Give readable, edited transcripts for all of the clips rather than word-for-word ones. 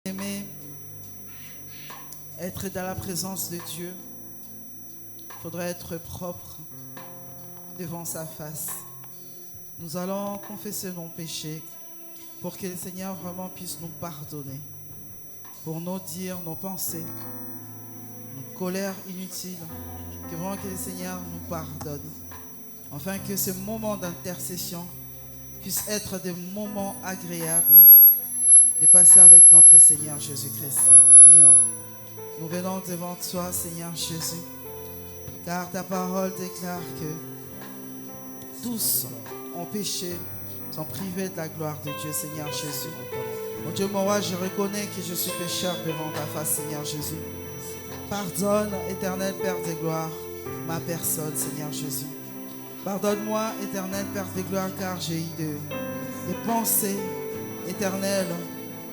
Aimer être dans la présence de Dieu, il faudrait être propre devant sa face. Nous allons confesser nos péchés pour que le Seigneur vraiment puisse nous pardonner pour nos dires, nos pensées, nos colères inutiles, que vraiment que le Seigneur nous pardonne, afin que ce moment d'intercession puisse être des moments agréables de passer avec notre Seigneur Jésus-Christ. Prions. Nous venons devant toi, Seigneur Jésus, car ta parole déclare que tous ont péché, sont privés de la gloire de Dieu, Seigneur Jésus. Mon Dieu, mon roi, je reconnais que je suis pécheur devant ta face, Seigneur Jésus. Pardonne, éternel Père de gloire, ma personne, Seigneur Jésus. Pardonne-moi, éternel Père de gloire, car j'ai eu des pensées éternelles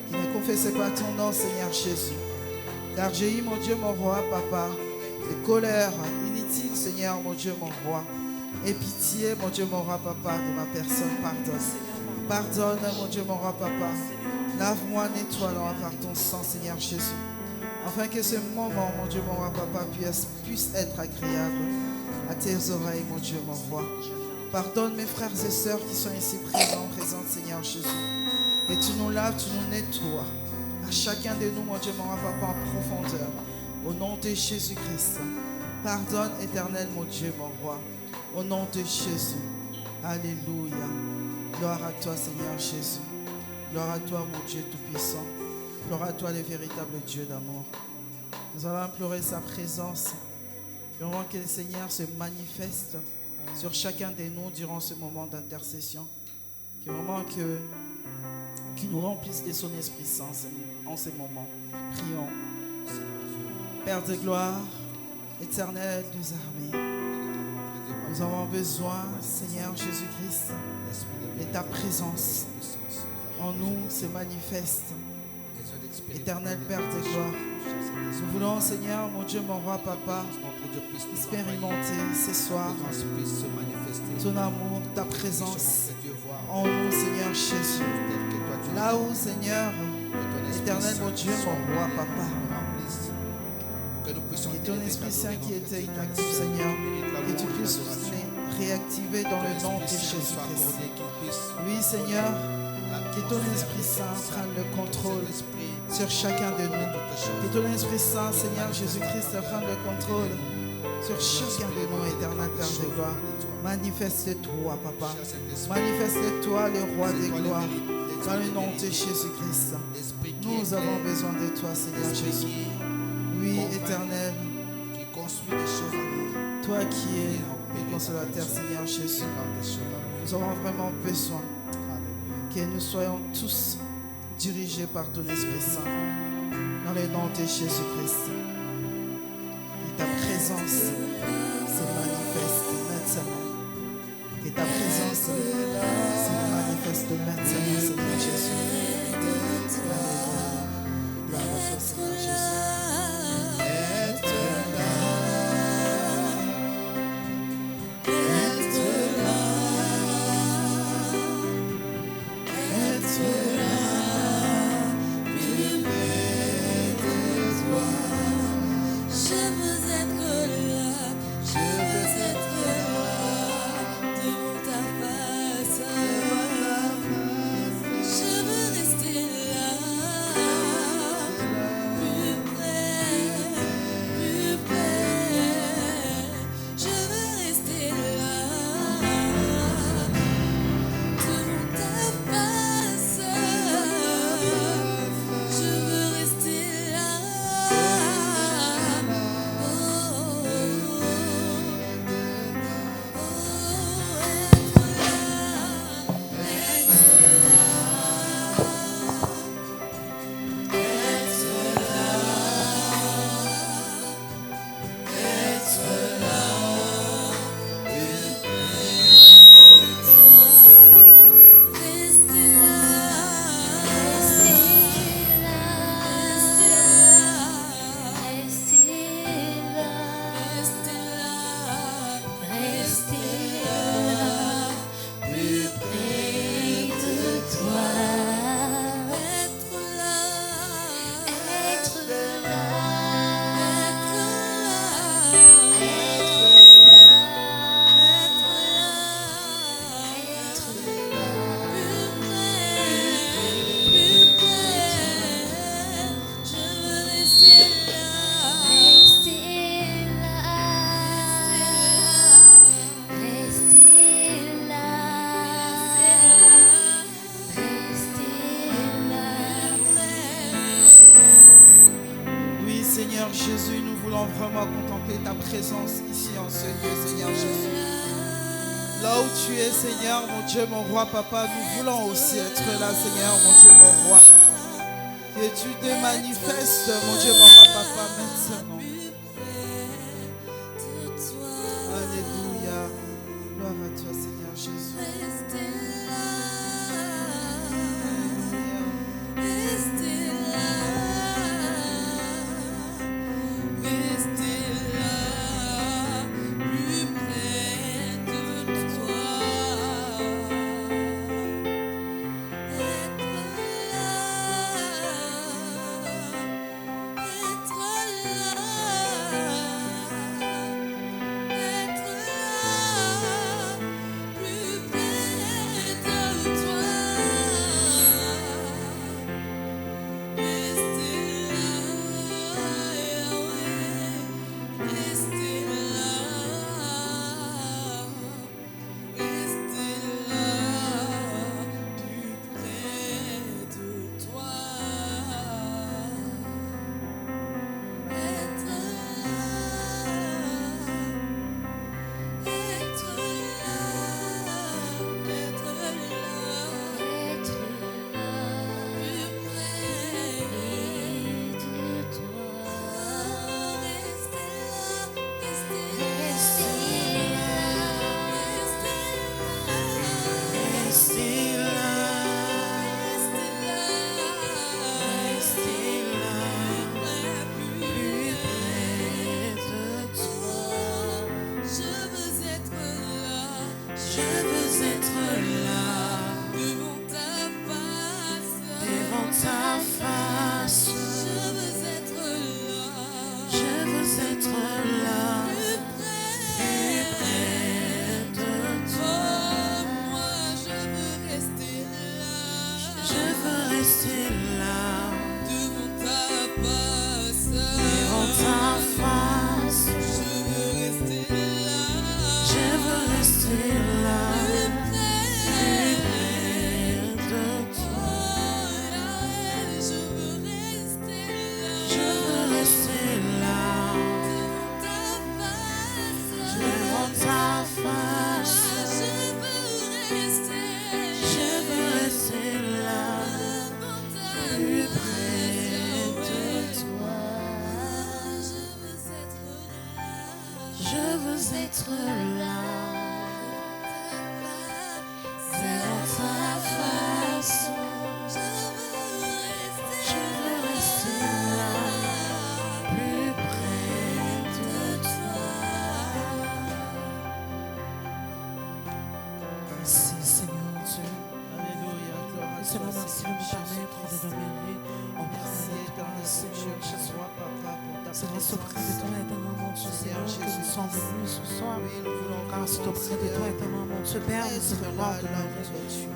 qui ne confessaient pas ton nom, Seigneur Jésus. Car j'ai eu, mon Dieu, mon roi, papa, des colères inutiles, Seigneur, mon Dieu, mon roi. Et pitié, mon Dieu, mon roi, papa, de ma personne, pardonne. Pardonne, mon Dieu, mon roi, papa. Lave-moi, nettoie-moi par ton sang, Seigneur Jésus. Afin que ce moment, mon Dieu, mon roi, papa, puisse être agréable à tes oreilles, mon Dieu, mon roi. Pardonne mes frères et sœurs qui sont ici présents, Seigneur Jésus. Et tu nous laves, tu nous nettoies. À chacun de nous, mon Dieu, mon roi, papa, en profondeur. Au nom de Jésus-Christ. Pardonne, éternel, mon Dieu, mon roi. Au nom de Jésus. Alléluia. Gloire à toi, Seigneur Jésus. Gloire à toi, mon Dieu Tout-Puissant. Gloire à toi, le véritable Dieu d'amour. Nous allons implorer sa présence. Vraiment que le Seigneur se manifeste sur chacun de nous durant ce moment d'intercession. Que vraiment qu'il nous remplisse de son Esprit Saint en ces moments. Prions. Père de gloire, éternel des armées, nous avons besoin, Seigneur Jésus-Christ, de ta présence en nous se manifeste. Éternel Père de gloire, nous voulons, Seigneur, mon Dieu, mon roi, papa, expérimenter ce soir ton amour, ta présence en nous, Seigneur Jésus. Là où, Seigneur, éternel, mon Dieu, mon roi, papa, et ton Esprit Saint qui était inactif, Seigneur, que tu puisses réactiver dans le nom de Jésus-Christ. Oui, Seigneur, que ton Esprit Saint prenne le contrôle sur chacun de nous. Que ton Esprit Saint, Seigneur Jésus-Christ, prenne le contrôle sur chacun de nous, éternel Père de gloire. Manifeste-toi, papa. Manifeste-toi, le roi des gloires, dans le nom de Jésus-Christ. Nous avons besoin de toi, Seigneur Jésus. Oui, éternel, toi qui es le consolateur, Seigneur Jésus, nous avons vraiment besoin que nous soyons tous dirigés par ton Esprit Saint, dans le nom de Jésus-Christ. Que ta présence se manifeste maintenant. Que ta présence se manifeste maintenant, Seigneur Jésus. Gloire à toi, Seigneur Jésus. Je veux être là. présence ici en ce lieu, Seigneur Jésus. Là où tu es, Seigneur, mon Dieu, mon roi, Papa, nous voulons aussi être là, Seigneur, mon Dieu, mon roi. Que tu te manifestes, mon Dieu, mon roi, Papa, maintenant. Alléluia. Gloire à toi, Seigneur Jésus.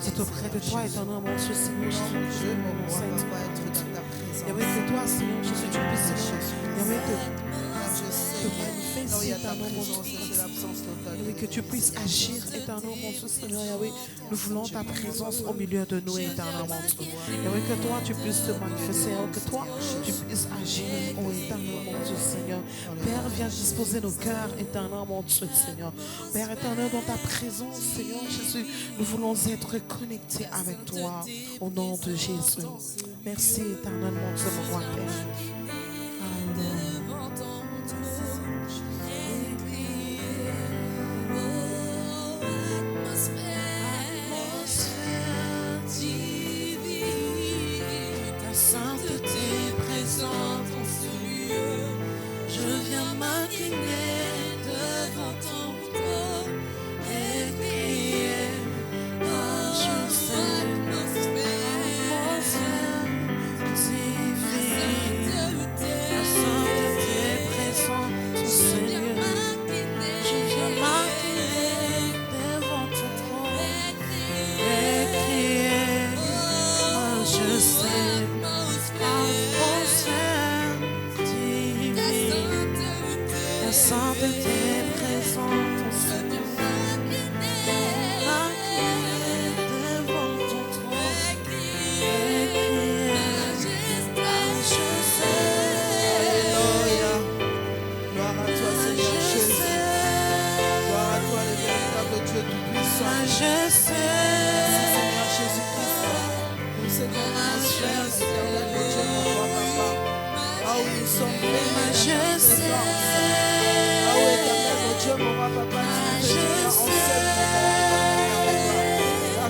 C'est auprès de toi, éternel, mon Dieu, Seigneur Jésus. Yahweh, que toi, Seigneur Jésus, tu puisses, Yahweh, te manifester, éternel, mon Dieu. Yahweh, que tu puisses agir, éternel, mon Dieu, Seigneur, Yahweh. Nous voulons ta présence au milieu de nous, éternel, mon Dieu. Yahweh, que toi, tu puisses te manifester, que toi, tu puisses agir, oh éternel, mon Dieu, Seigneur. Père, viens disposer nos cœurs, éternel, mon Dieu, Seigneur. Père éternel, dans ta présence, Seigneur Jésus, nous voulons être connectés avec toi, au nom de Jésus. Merci, éternel, mon Dieu, mon roi, Père. Something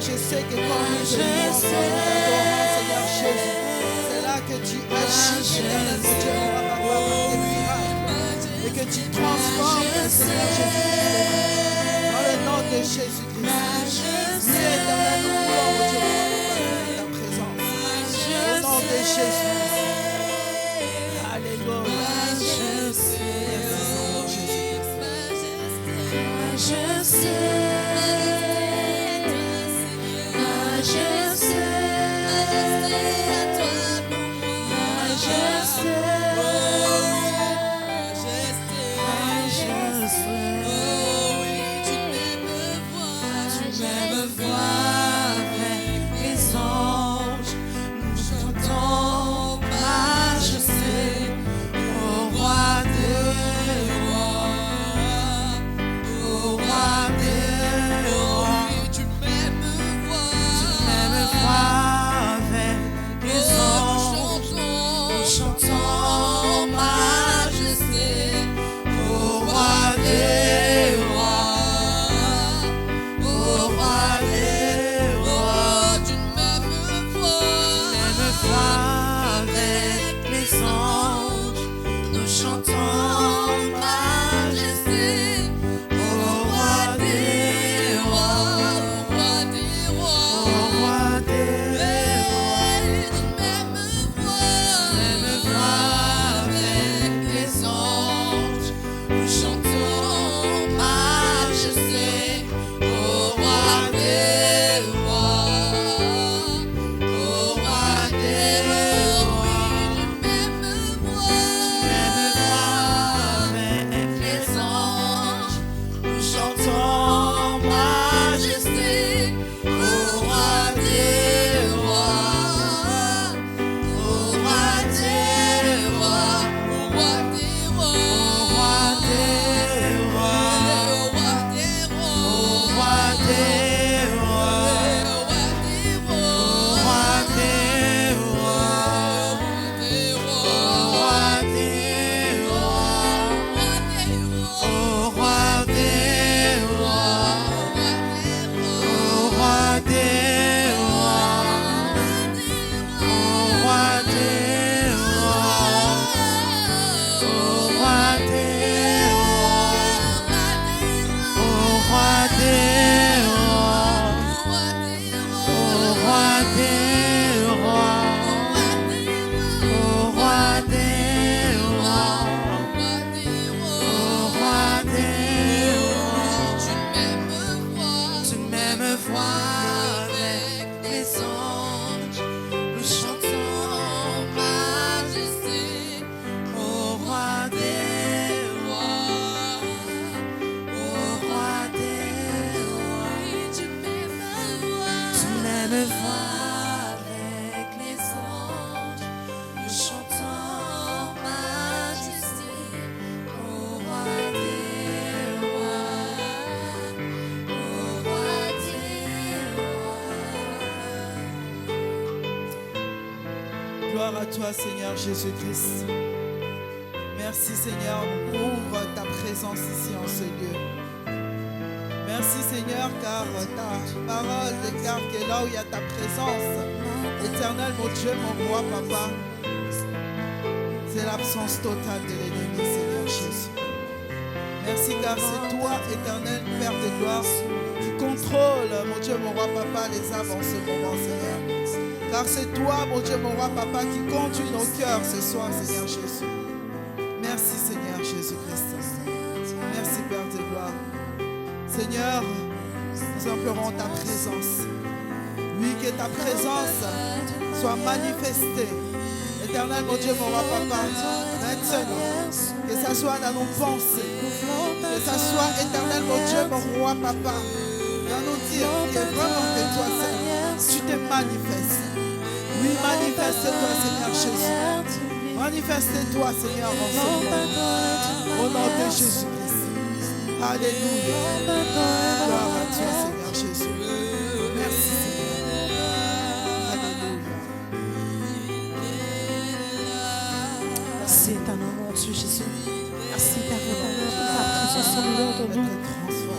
Je sais que quand nous te louons, Seigneur Jésus, c'est là que tu agis, éternel mon Dieu, mon papa, par tes miracles, et que tu transformes, Seigneur Jésus, dans le nom de Jésus-Christ. Oui, éternel, nous voulons, mon Dieu, mon papa, ta présence, au nom de Jésus. Alléluia. Je sais. Gloire à toi, Seigneur Jésus-Christ. Merci, Seigneur, pour ta présence ici en ce lieu. Merci, Seigneur, car ta parole déclare que là où il y a ta présence, éternel, mon Dieu, mon roi, papa, c'est l'absence totale de l'ennemi, Seigneur Jésus. Merci, car c'est toi, éternel, Père de gloire, qui contrôle, mon Dieu, mon roi, papa, les âmes en ce moment, Seigneur. Car c'est toi, mon Dieu, mon roi, papa, qui conduit nos cœurs ce soir, Seigneur Jésus. Merci, Seigneur Jésus-Christ. Merci, Père de gloire. Seigneur, nous implorons ta présence. Oui, que ta présence soit manifestée. Éternel, mon Dieu, mon roi, papa, maintenant, que ça soit dans nos pensées, que ça soit, éternel, mon Dieu, mon roi, papa, dans nous dire que vraiment que toi, Seigneur, tu te manifestes. Oui, manifeste-toi, Seigneur Jésus. Manifeste-toi, Seigneur, en ce moment. Au nom de Jésus-Christ. Alléluia. Gloire à toi, Seigneur Jésus.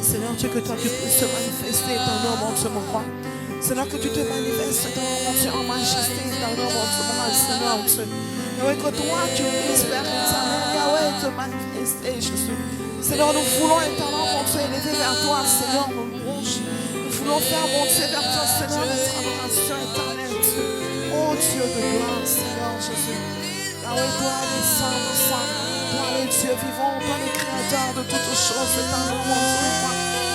Seigneur Dieu, que toi tu puisses te manifester, éternel mon Dieu, mon roi. Seigneur, que tu te manifestes, éternel mon Dieu, en majesté, éternel mon Dieu, mon roi, Seigneur Dieu. Yahweh, que toi tu puisses, Père éternel, Yahweh, te manifester, Jésus. Seigneur, nous voulons, éternel mon Dieu, élever vers toi, Seigneur, nos louanges. Nous voulons faire monter vers toi, Seigneur, notre adoration éternelle, Dieu. Oh Dieu de gloire, Seigneur Jésus. Yahweh, toi les saints, nos saints, toi les dieux vivants, toi les créateurs de toutes choses, éternel mon Dieu, moi.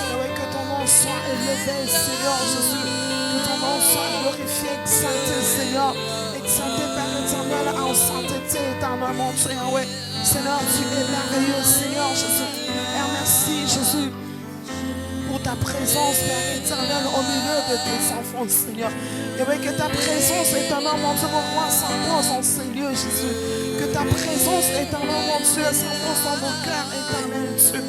Yahweh, que ton nom soit élevé, Seigneur Jésus. Que ton nom soit glorifié, exalté, Seigneur. Exalté, Père éternel, en sainteté, éternel mon Dieu, Yahweh. Seigneur, tu es merveilleux, Seigneur Jésus. Et merci, Jésus, pour ta présence, Père éternel, au milieu de tes enfants, Seigneur. Yahweh, que ta présence, éternel, mon Dieu, mon roi, s'impose en ces lieux, Jésus. Que ta présence, éternel, mon Dieu, s'impose dans nos cœurs, éternel Dieu.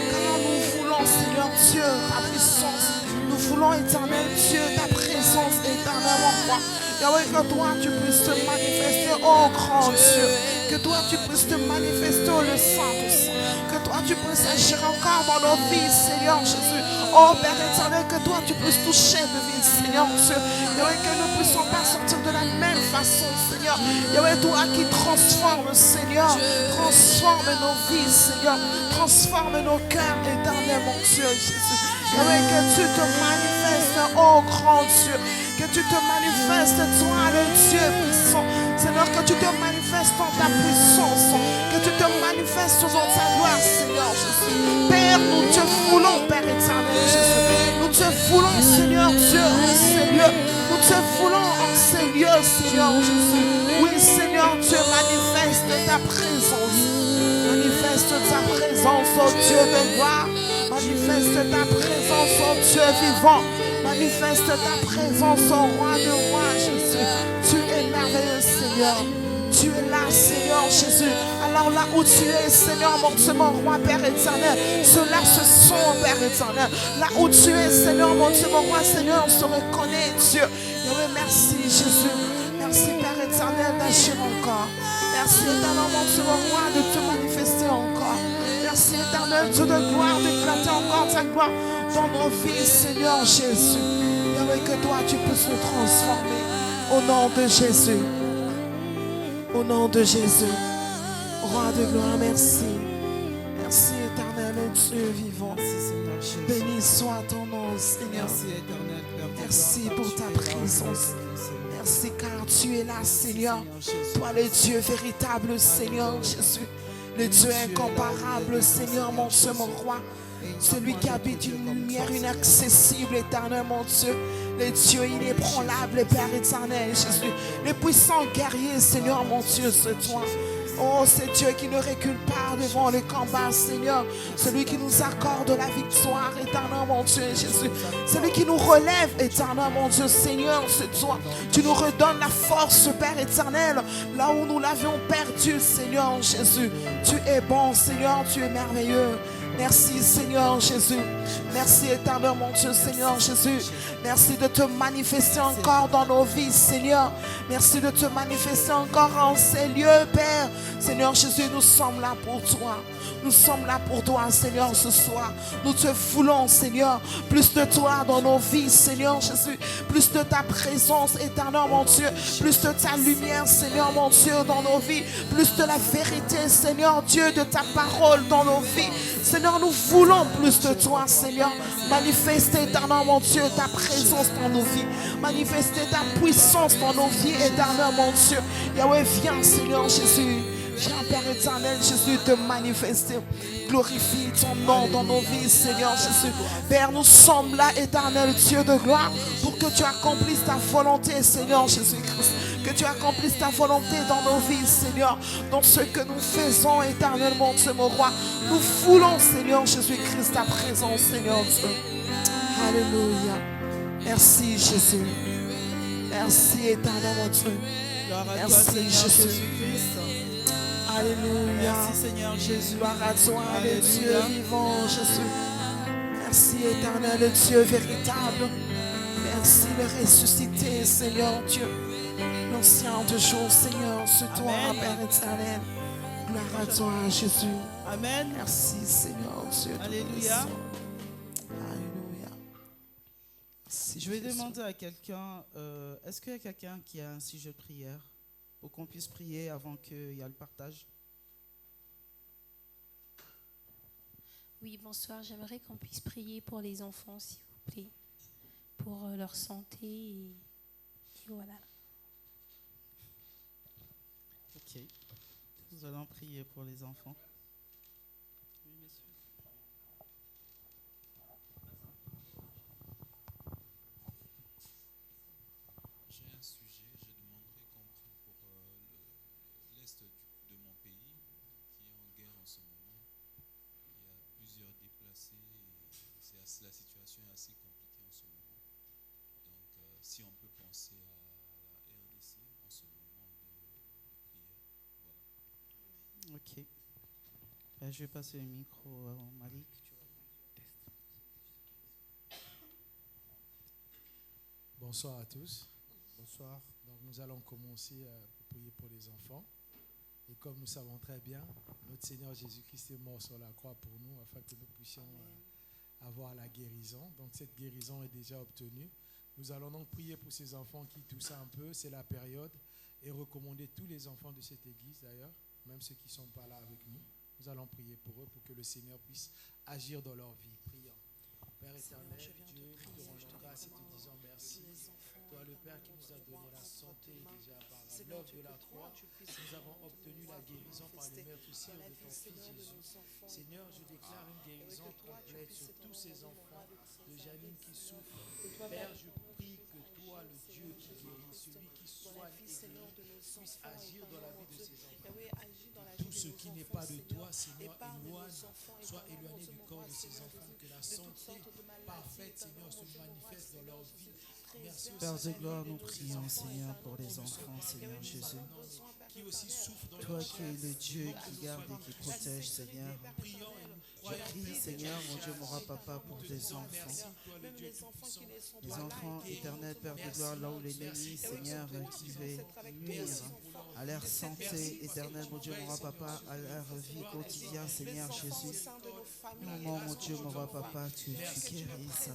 Car nous voulons, Seigneur Dieu, ta puissance. Nous voulons, éternel Dieu, ta présence, éternel, mon roi. Yahweh, que toi, tu puisses te manifester, oh grand Dieu. Que toi, tu puisses te manifester, oh le Saint-Saint. Que toi, tu puisses agir encore dans nos vies, Seigneur Jésus. Oh Père éternel, que toi, tu puisses toucher de vie, Seigneur Dieu. Yahweh, que nous ne puissions pas sortir de la même façon, Seigneur. Yahweh, toi qui transforme, Seigneur. Transforme nos vies, Seigneur. Transforme nos cœurs, éternel, mon Dieu, Jésus. Yahweh, que tu te manifestes, oh grand Dieu. Que tu te manifestes, toi le Dieu puissant. Seigneur, que tu te manifestes dans ta puissance. Que tu te manifestes dans ta gloire, Seigneur Jésus. Père, nous te voulons, Père éternel Jésus. Nous te voulons, Seigneur Dieu, en ces lieux. Nous te voulons en ces lieux, Seigneur Jésus. Oui, Seigneur Dieu, manifeste ta présence. Manifeste ta présence, oh Dieu de gloire. Manifeste ta présence, oh Dieu vivant. Manifeste ta présence, oh roi de rois, Jésus. Tu es merveilleux, Seigneur. Tu es là, Seigneur Jésus. Alors là où tu es, Seigneur, mon roi, Père éternel, cela se sont, Père éternel. Là où tu es, Seigneur, mon Dieu, mon roi, Seigneur, on se reconnaît, Dieu. Merci, Jésus. Merci, Père éternel, d'agir encore. Merci, éternel, mon Dieu, mon roi, de te manifester encore. Merci, éternel, Dieu de gloire, d'éclater encore ta gloire dans nos vies, Seigneur Jésus. Yahweh, que toi, tu puisses nous transformer. Au nom de Jésus. Au nom de Jésus. Roi de gloire, merci. Merci, éternel, Dieu vivant. Béni soit ton nom, Seigneur. Merci pour ta présence. Merci car tu es là, Seigneur. Toi, le Dieu véritable, Seigneur Jésus. Le Dieu incomparable, Seigneur, mon Dieu, mon roi. Celui qui habite une lumière inaccessible, éternel, mon Dieu. Le Dieu inébranlable, Père éternel, Jésus. Le puissant guerrier, Seigneur, mon Dieu, c'est toi. Oh, c'est Dieu qui ne recule pas devant le combat, Seigneur. Celui qui nous accorde la victoire, éternel, mon Dieu, Jésus. Celui qui nous relève, éternel, mon Dieu, Seigneur, c'est toi. Tu nous redonnes la force, Père éternel, là où nous l'avions perdu, Seigneur, Jésus. Tu es bon, Seigneur, tu es merveilleux. Merci, Seigneur Jésus. Merci, éternel, mon Dieu, Seigneur Jésus. Merci de te manifester encore dans nos vies, Seigneur. Merci de te manifester encore en ces lieux, Père. Seigneur Jésus, nous sommes là pour toi. Nous sommes là pour toi, Seigneur, ce soir. Nous te voulons, Seigneur. Plus de toi dans nos vies, Seigneur Jésus. Plus de ta présence, éternel, mon Dieu. Plus de ta lumière, Seigneur, mon Dieu, dans nos vies. Plus de la vérité, Seigneur Dieu, de ta parole dans nos vies. Seigneur, nous voulons plus de toi, Seigneur. Manifester, éternel, mon Dieu, ta présence dans nos vies. Manifester ta puissance dans nos vies, éternel, mon Dieu. Yahweh, viens, Seigneur Jésus. Viens, Père éternel, Jésus, te manifester. Glorifie ton nom dans nos vies, Seigneur Jésus. Père, nous sommes là, éternel Dieu de gloire, pour que tu accomplisses ta volonté, Seigneur Jésus-Christ. Que tu accomplisses ta volonté dans nos vies, Seigneur. Dans ce que nous faisons, éternel, mon Dieu, mon roi. Nous voulons, Seigneur Jésus-Christ, ta présence, Seigneur Dieu. Alléluia. Merci, Jésus. Merci, éternel, mon Dieu. Merci, Jésus. Alléluia. Merci, Seigneur Jésus. Gloire à toi, le Dieu vivant, Jésus. Merci, éternel, le Dieu véritable. Merci, le ressuscité, Seigneur Dieu. L'ancien de jour, Seigneur, c'est toi, Père éternel. Gloire à toi, Jésus. Amen. Merci, Seigneur Dieu. Alléluia. Merci. Je vais Jésus. demander à quelqu'un, est-ce qu'il y a quelqu'un qui a un sujet de prière pour qu'on puisse prier avant qu'il y ait le partage? Oui, bonsoir. J'aimerais qu'on puisse prier pour les enfants, s'il vous plaît, pour leur santé et voilà. Ok. Nous allons prier pour les enfants. Oui, messieurs. J'ai un sujet, je demanderais qu'on prie pour l'est de mon pays qui est en guerre en ce moment. Il y a plusieurs déplacés et la situation est assez compliquée en ce moment. Donc si on peut penser à la RDC en ce moment de prière. Voilà. Ok. Je vais passer le micro à Malik. Bonsoir à tous. Bonsoir. Donc nous allons commencer à prier pour les enfants. Et comme nous savons très bien, notre Seigneur Jésus-Christ est mort sur la croix pour nous afin que nous puissions avoir la guérison. Donc cette guérison est déjà obtenue. Nous allons donc prier pour ces enfants qui toussent un peu, c'est la période, et recommander tous les enfants de cette église d'ailleurs, même ceux qui ne sont pas là avec nous. Nous allons prier pour eux pour que le Seigneur puisse agir dans leur vie. Prions. Père éternel, Dieu, nous te rendons grâce et te disons merci. Toi, le Père qui nous a donné la santé déjà par l'œuvre de la croix, nous avons obtenu la guérison par le meurtrissure de ton Fils Jésus. Seigneur, je déclare une guérison complète sur tous ces enfants de Janine qui souffrent. Père, je prie que toi, le Dieu qui guérit, celui qui soigne et guérit, puisse agir dans la vie de ces enfants. Tout ce qui n'est pas de toi, Seigneur, éloigne, soit éloigné du corps de ces enfants, que la santé parfaite, Seigneur, se manifeste dans leur vie. Merci Père de gloire, nous prions, Seigneur, pour les enfants, Seigneur Jésus. qui aussi souffrent dans Toi leur qui es le Dieu qui garde et qui protège, Seigneur. Je prie, Seigneur, mon Dieu, mon roi, papa, pour des enfants. Les enfants éternels, Père de gloire, là où l'ennemi, Seigneur, qui veut nuire à leur santé éternelle, mon Dieu, mon roi, papa, à leur vie quotidienne, Seigneur Jésus. Maman, mon Dieu, mon roi, papa, tu guérisses,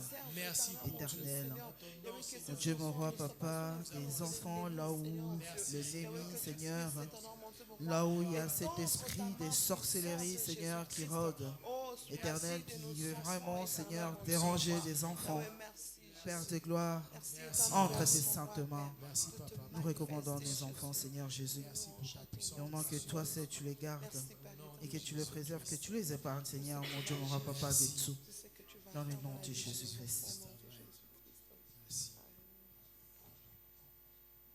éternel. Mon Dieu, mon roi, papa, les enfants, là où l'ennemi, Seigneur, là où il y a cet esprit de sorcellerie, Seigneur, qui rôde, éternel, qui veut vraiment, Seigneur, déranger des enfants. Père de gloire, entre tes saintes mains. Nous recommandons les enfants, Seigneur Jésus. Et au moment que toi, c'est, tu les gardes et que tu les préserves, que tu les épargnes, Seigneur, mon Dieu, mon roi, papa, des dessous. Dans le nom de Jésus-Christ.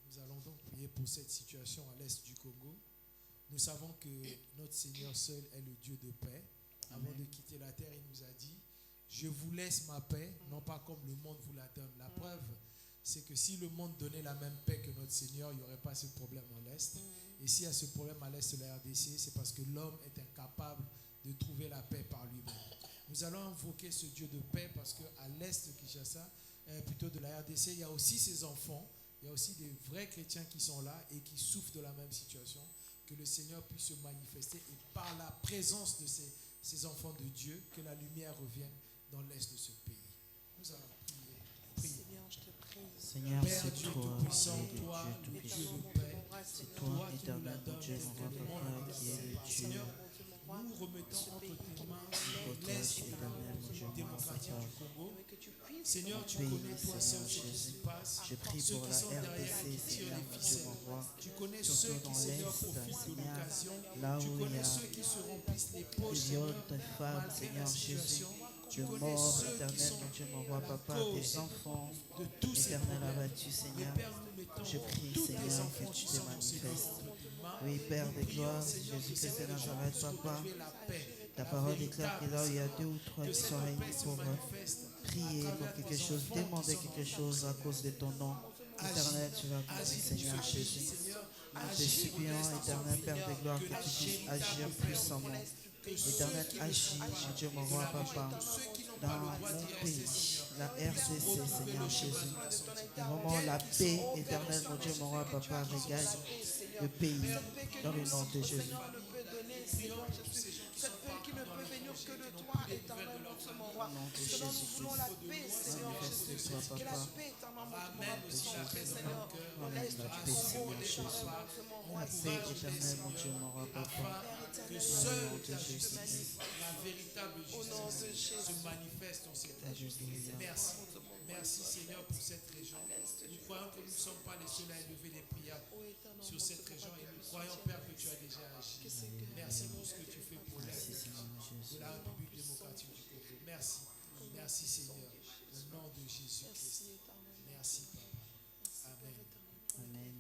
Nous allons donc prier pour cette situation à l'est du Congo. Nous savons que notre Seigneur seul est le Dieu de paix. Avant de quitter la terre, il nous a dit, je vous laisse ma paix, non pas comme le monde vous la donne. La preuve, c'est que si le monde donnait la même paix que notre Seigneur, il n'y aurait pas ce problème à l'est. Et s'il y a ce problème à l'est de la RDC, c'est parce que l'homme est incapable de trouver la paix par lui-même. Nous allons invoquer ce Dieu de paix parce qu'à l'est de Kinshasa, plutôt de la RDC, il y a aussi ces enfants, il y a aussi des vrais chrétiens qui sont là et qui souffrent de la même situation. Que le Seigneur puisse se manifester et par la présence de ces enfants de Dieu, que la lumière revienne dans l'est de ce pays. Nous allons prier. Seigneur, je te prie. Seigneur, Père c'est Dieu toi, Tout-Puissant, qui es toi, le le Dieu Dieu tout-puissant. de paix, C'est toi toi, qui nous la éternel, mon donnes, Dieu, mon roi, papa, qui est le Dieu. Seigneur, nous remettons entre tes mains l'est Protège, éternel, mon Dieu, mon roi, démocratique papa. du Congo. Que tu puisses Seigneur, tu Pays, connais toi seul Seigneur ce qui s'y Jésus. passe. Je prie Ceux pour qui la sont derrière qui RDC, tirent Seigneur, les mon Dieu, ficelles. mon roi. Tu connais ceux Surtout qui, dans Seigneur, l'Est, profitent de Seigneur, l'occasion. là Tu où il y connais a ceux qui se remplissent les des poches, viols Seigneur, de femmes, malgré la Seigneur Jésus, situation. Tu de connais morts, ceux qui éternel, sont mon Dieu, mon roi, à la papa, cause des enfants, de tous ces éternel problèmes. abattus, Mais Seigneur. Père, nous mettons Je prie, tous les Seigneur, enfants que tu qui te sont dans ces manifestes. entre tes mains. Oui, Père Nous de prions, gloire, Seigneur, que Jésus-Christ cette de région Nazareth, puisse papa. retrouver la paix. Ta La parole déclare que véritable, là où il y a Seigneur. 2 ou 3 Que qui cette sont réunis paix se pour manifeste prier à pour travers quelque tes chose, enfants demander qui sont quelque dans chose à notre cause de ton nom. Éternel, tu vas accomplir, Agis, Seigneur Jésus. Seigneur, Nous te supplions, éternel Père de gloire, que tu puisses agir puissamment. Éternel, agis, mon Dieu, mon roi, papa, dans mon pays, la RDC, Seigneur Jésus. Et vraiment, la paix éternelle, mon Dieu, mon roi, papa, regagne le pays, dans le nom de Jésus. cette paix qui ne peut venir que de toi, éternel, mon Dieu, mon roi. Seigneur, nous voulons la paix, Seigneur Jésus. Que la paix, éternel, mon Dieu, pourra puisse entrer, Seigneur, dans l'est du Congo, éternel, mon Dieu, mon roi. Paix éternelle, mon Dieu, mon roi, papa. Que seul la véritable justice se manifeste en cette région. Merci. Merci Seigneur pour cette région. Nous croyons que nous ne sommes pas les seuls à élever des prières sur cette région et nous croyons, Père, que tu as déjà agi. Merci pour ce que tu fais pour l'Est de la République démocratique du Congo. Merci. Merci Seigneur. Au nom de Jésus-Christ. Merci Papa. Amen. Amen.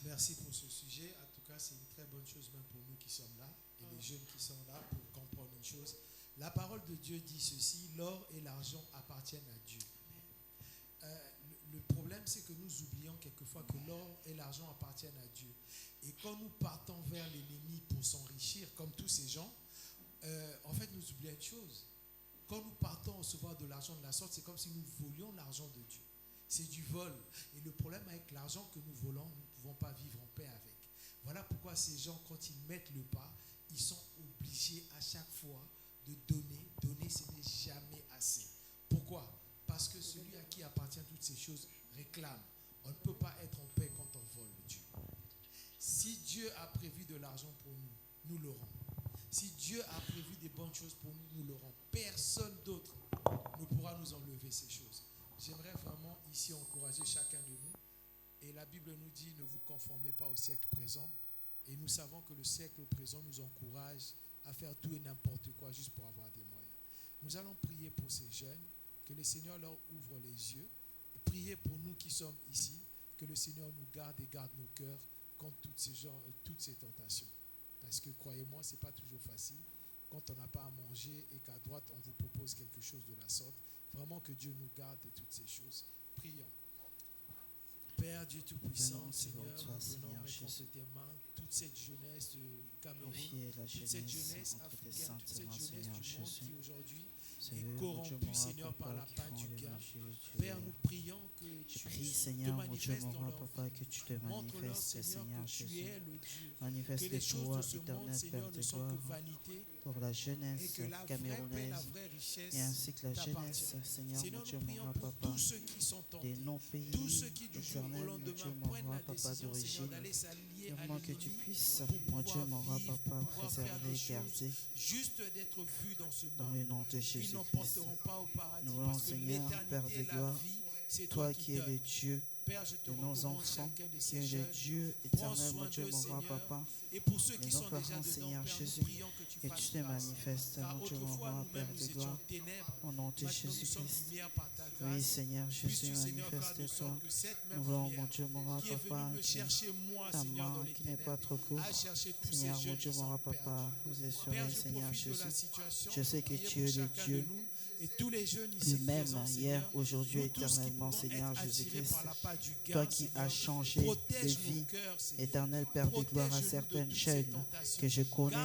Merci pour ce sujet. En tout cas, c'est une très bonne chose même pour nous qui sommes là et les jeunes qui sont là pour comprendre une chose. La parole de Dieu dit ceci: l'or et l'argent appartiennent à Dieu. Le problème, c'est que nous oublions quelquefois que l'or et l'argent appartiennent à Dieu. Et quand nous partons vers l'ennemi pour s'enrichir, comme tous ces gens, en fait, nous oublions une chose. Quand nous partons recevoir de l'argent de la sorte, c'est comme si nous volions l'argent de Dieu. C'est du vol. Et le problème avec l'argent que nous volons, nous ne pouvons pas vivre en paix avec. Voilà pourquoi ces gens, quand ils mettent le pas, ils sont obligés à chaque fois de donner. Donner, ce n'est jamais assez. Pourquoi? Parce que celui à qui appartiennent toutes ces choses réclame. On ne peut pas être en paix quand on vole Dieu. Si Dieu a prévu de l'argent pour nous, nous l'aurons. Si Dieu a prévu des bonnes choses pour nous, nous l'aurons. Personne d'autre ne pourra nous enlever ces choses. J'aimerais vraiment ici encourager chacun de nous. Et la Bible nous dit: ne vous conformez pas au siècle présent. Et nous savons que le siècle présent nous encourage à faire tout et n'importe quoi juste pour avoir des moyens. Nous allons prier pour ces jeunes, que le Seigneur leur ouvre les yeux. Et prier pour nous qui sommes ici, que le Seigneur nous garde et garde nos cœurs contre toutes ces tentations. Parce que croyez-moi, ce n'est pas toujours facile. Quand on n'a pas à manger et qu'à droite on vous propose quelque chose de la sorte, vraiment que Dieu nous garde de toutes ces choses. Prions. Père Dieu Tout-Puissant, Seigneur, venons mettre entre tes mains toute cette jeunesse du Cameroun, toute cette jeunesse africaine, toute cette jeunesse du monde qui aujourd'hui est corrompue, Seigneur, par la pain du gain. Père, nous prions que tu te manifestes dans leur vie. Montre-leur, Seigneur, que tu es le Dieu. Que les choses de ce monde, Seigneur, ne sont que vanité. Pour la jeunesse camerounaise et ainsi que la jeunesse, Seigneur, mon Dieu, mon roi, papa, des non-pays, éternel, mon Dieu, mon roi, papa d'origine, vraiment que tu puisses, mon Dieu, mon roi, papa, préserver, garder, juste d'être vu dans le nom de Jésus-Christ. Nous voulons, Seigneur, Père de gloire, toi qui es le Dieu de nos enfants, qui est le Dieu éternel, mon Dieu, mon roi, papa. Et nous parents, Seigneur Jésus, que tu te manifestes, mon Dieu, mon roi, Père de gloire, au nom de Jésus-Christ. Oui, Seigneur Jésus, manifeste-toi. Nous voulons, mon Dieu, mon roi, papa, ta main qui n'est pas trop courte. Seigneur, mon Dieu, mon roi, papa, vous assurez, Seigneur Jésus. Je sais que tu es le Dieu le même hier, aujourd'hui, éternellement, Seigneur Jésus-Christ. Toi qui as changé de vie, éternel Père de gloire, à certaines jeunes que je connais,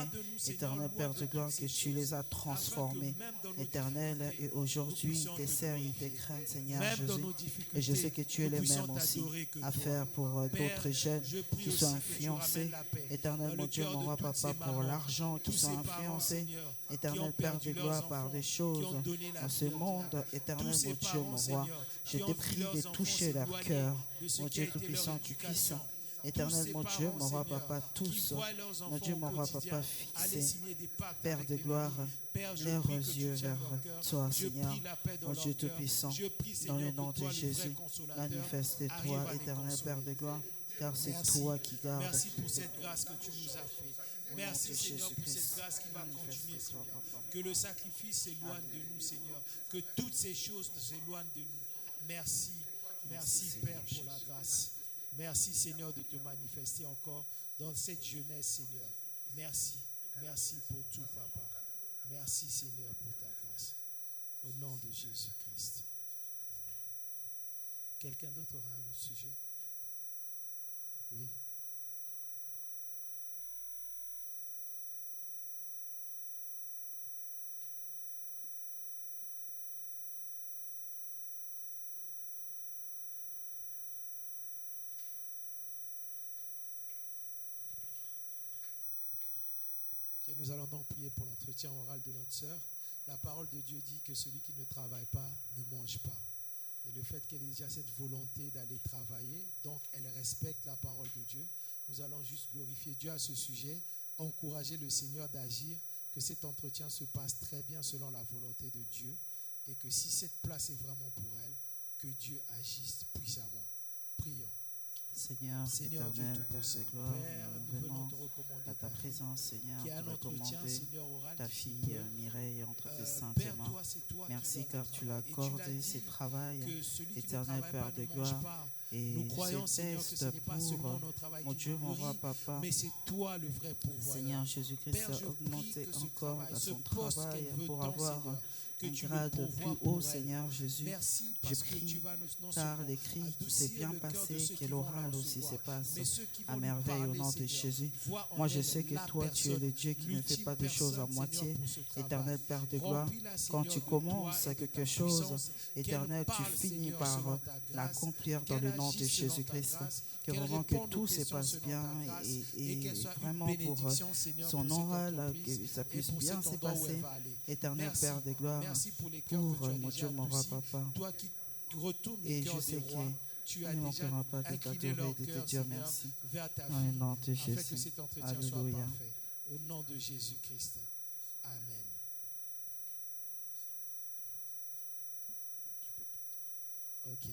éternel Père de gloire, que tu les as transformés, éternel, et aujourd'hui, tes sœurs, ils te craignent, Seigneur Jésus. Et je sais que tu es le même aussi à faire pour d'autres jeunes qui sont influencés, éternel mon Dieu, mon roi, papa, pour l'argent, qui sont influencés, éternel Père de gloire, par des choses dans ce monde, éternel mon Dieu, mon roi. Je te prie de toucher leur cœur, mon Dieu Tout-Puissant, tu puisses, éternel mon Dieu, mon roi, papa, tous, mon Dieu, mon roi, papa, fixé, Père de gloire, leurs yeux vers toi, Seigneur, mon Dieu Tout-Puissant, dans le nom de Jésus, manifeste-toi, éternel Père de gloire. car c'est Merci. toi qui gardes. Merci pour cette grâce que tu nous as faite. Merci de Seigneur pour Jésus-Christ. cette grâce qui va continuer, Manifeste-toi, Seigneur. Papa. Que le sacrifice s'éloigne de nous, Seigneur. Que toutes ces choses s'éloignent de nous. Merci. Merci Père pour la grâce. Merci Seigneur de te manifester encore dans cette jeunesse, Seigneur. Merci. Merci pour tout, Papa. Merci Seigneur pour ta grâce. Au nom de Jésus-Christ. Quelqu'un d'autre aura un autre sujet? Oui. Ok, nous allons donc prier pour l'entretien oral de notre sœur. La parole de Dieu dit que celui qui ne travaille pas ne mange pas. Et le fait qu'elle ait déjà cette volonté d'aller travailler, donc elle respecte la parole de Dieu. Nous allons juste glorifier Dieu à ce sujet, encourager le Seigneur d'agir, que cet entretien se passe très bien selon la volonté de Dieu et que si cette place est vraiment pour elle, que Dieu agisse puissamment. Prions. Seigneur Dieu éternel, Père Tout-Puissant, de gloire, Père, nous nous venons venons te recommander à ta présence, Seigneur, qui est un te entretien, recommander Seigneur, oral. ta qui fille peut, Mireille entre tes saintes Père, mains. toi, c'est toi Merci qui donnes car le tu l'as travail. Et tu l'as accordé, dit ces travail, que celui qui ne éternel travaille Père pas de ne mange gloire. pas. Et Nous croyons, ce Seigneur, que ce test n'est pas seulement pour, notre travail mon qui Dieu, nous mon roi, nourrit, Papa, mais c'est toi le vrai pourvoyeur. Seigneur Jésus-Christ, Père, je prie augmenter que ce encore travail, dans ce son poste travail qu'elle veut pour tant, avoir Seigneur, que un tu le grade pourvoies plus pour haut, elle. Seigneur Jésus. Merci Je parce que prie tu vas non car seulement l'écrit qui s'est adoucir bien le cœur de passé, ceux que qui vont la l'oral aussi se recevoir, passe mais ceux qui à vont lui merveille au parler, nom de Seigneur, Jésus. voient en Moi, je elle sais que la toi, tu es personne, le Dieu qui ne fait pas des l'ultime choses à personne, moitié. Seigneur, pour ce travail. Éternel Père de gloire, Remplis-la, quand Seigneur, tu de commences toi et de quelque ta chose, puissance, Éternel, qu'elle tu parle, finis Seigneur, par selon ta grâce, l'accomplir dans qu'elle le nom de agisse selon ta Jésus-Christ. grâce, Que qu'elle vraiment que réponde aux tout se questions passe selon bien ta grâce et et qu'elle soit une vraiment pour bénédiction, Seigneur, son pour cette oral, entreprise que ça et puisse pour bien cet se endroit où elle passer. va aller. Éternel Merci. Père de gloire, Merci pour les cœurs que pour tu as mon déjà Dieu, mon roi, adoucis. Papa. Toi qui retournes les Et je cœurs sais des rois, tu as qu'il ne déjà manquera pas de incliné t'adorer leur et de te cœur, dire Seigneur, merci. vers ta Dans le fille, nom de afin que Jésus. cet entretien soit Alléluia. parfait. Au nom de Jésus-Christ. Amen. Ok.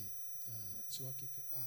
Tu vois quelqu'un. Ah.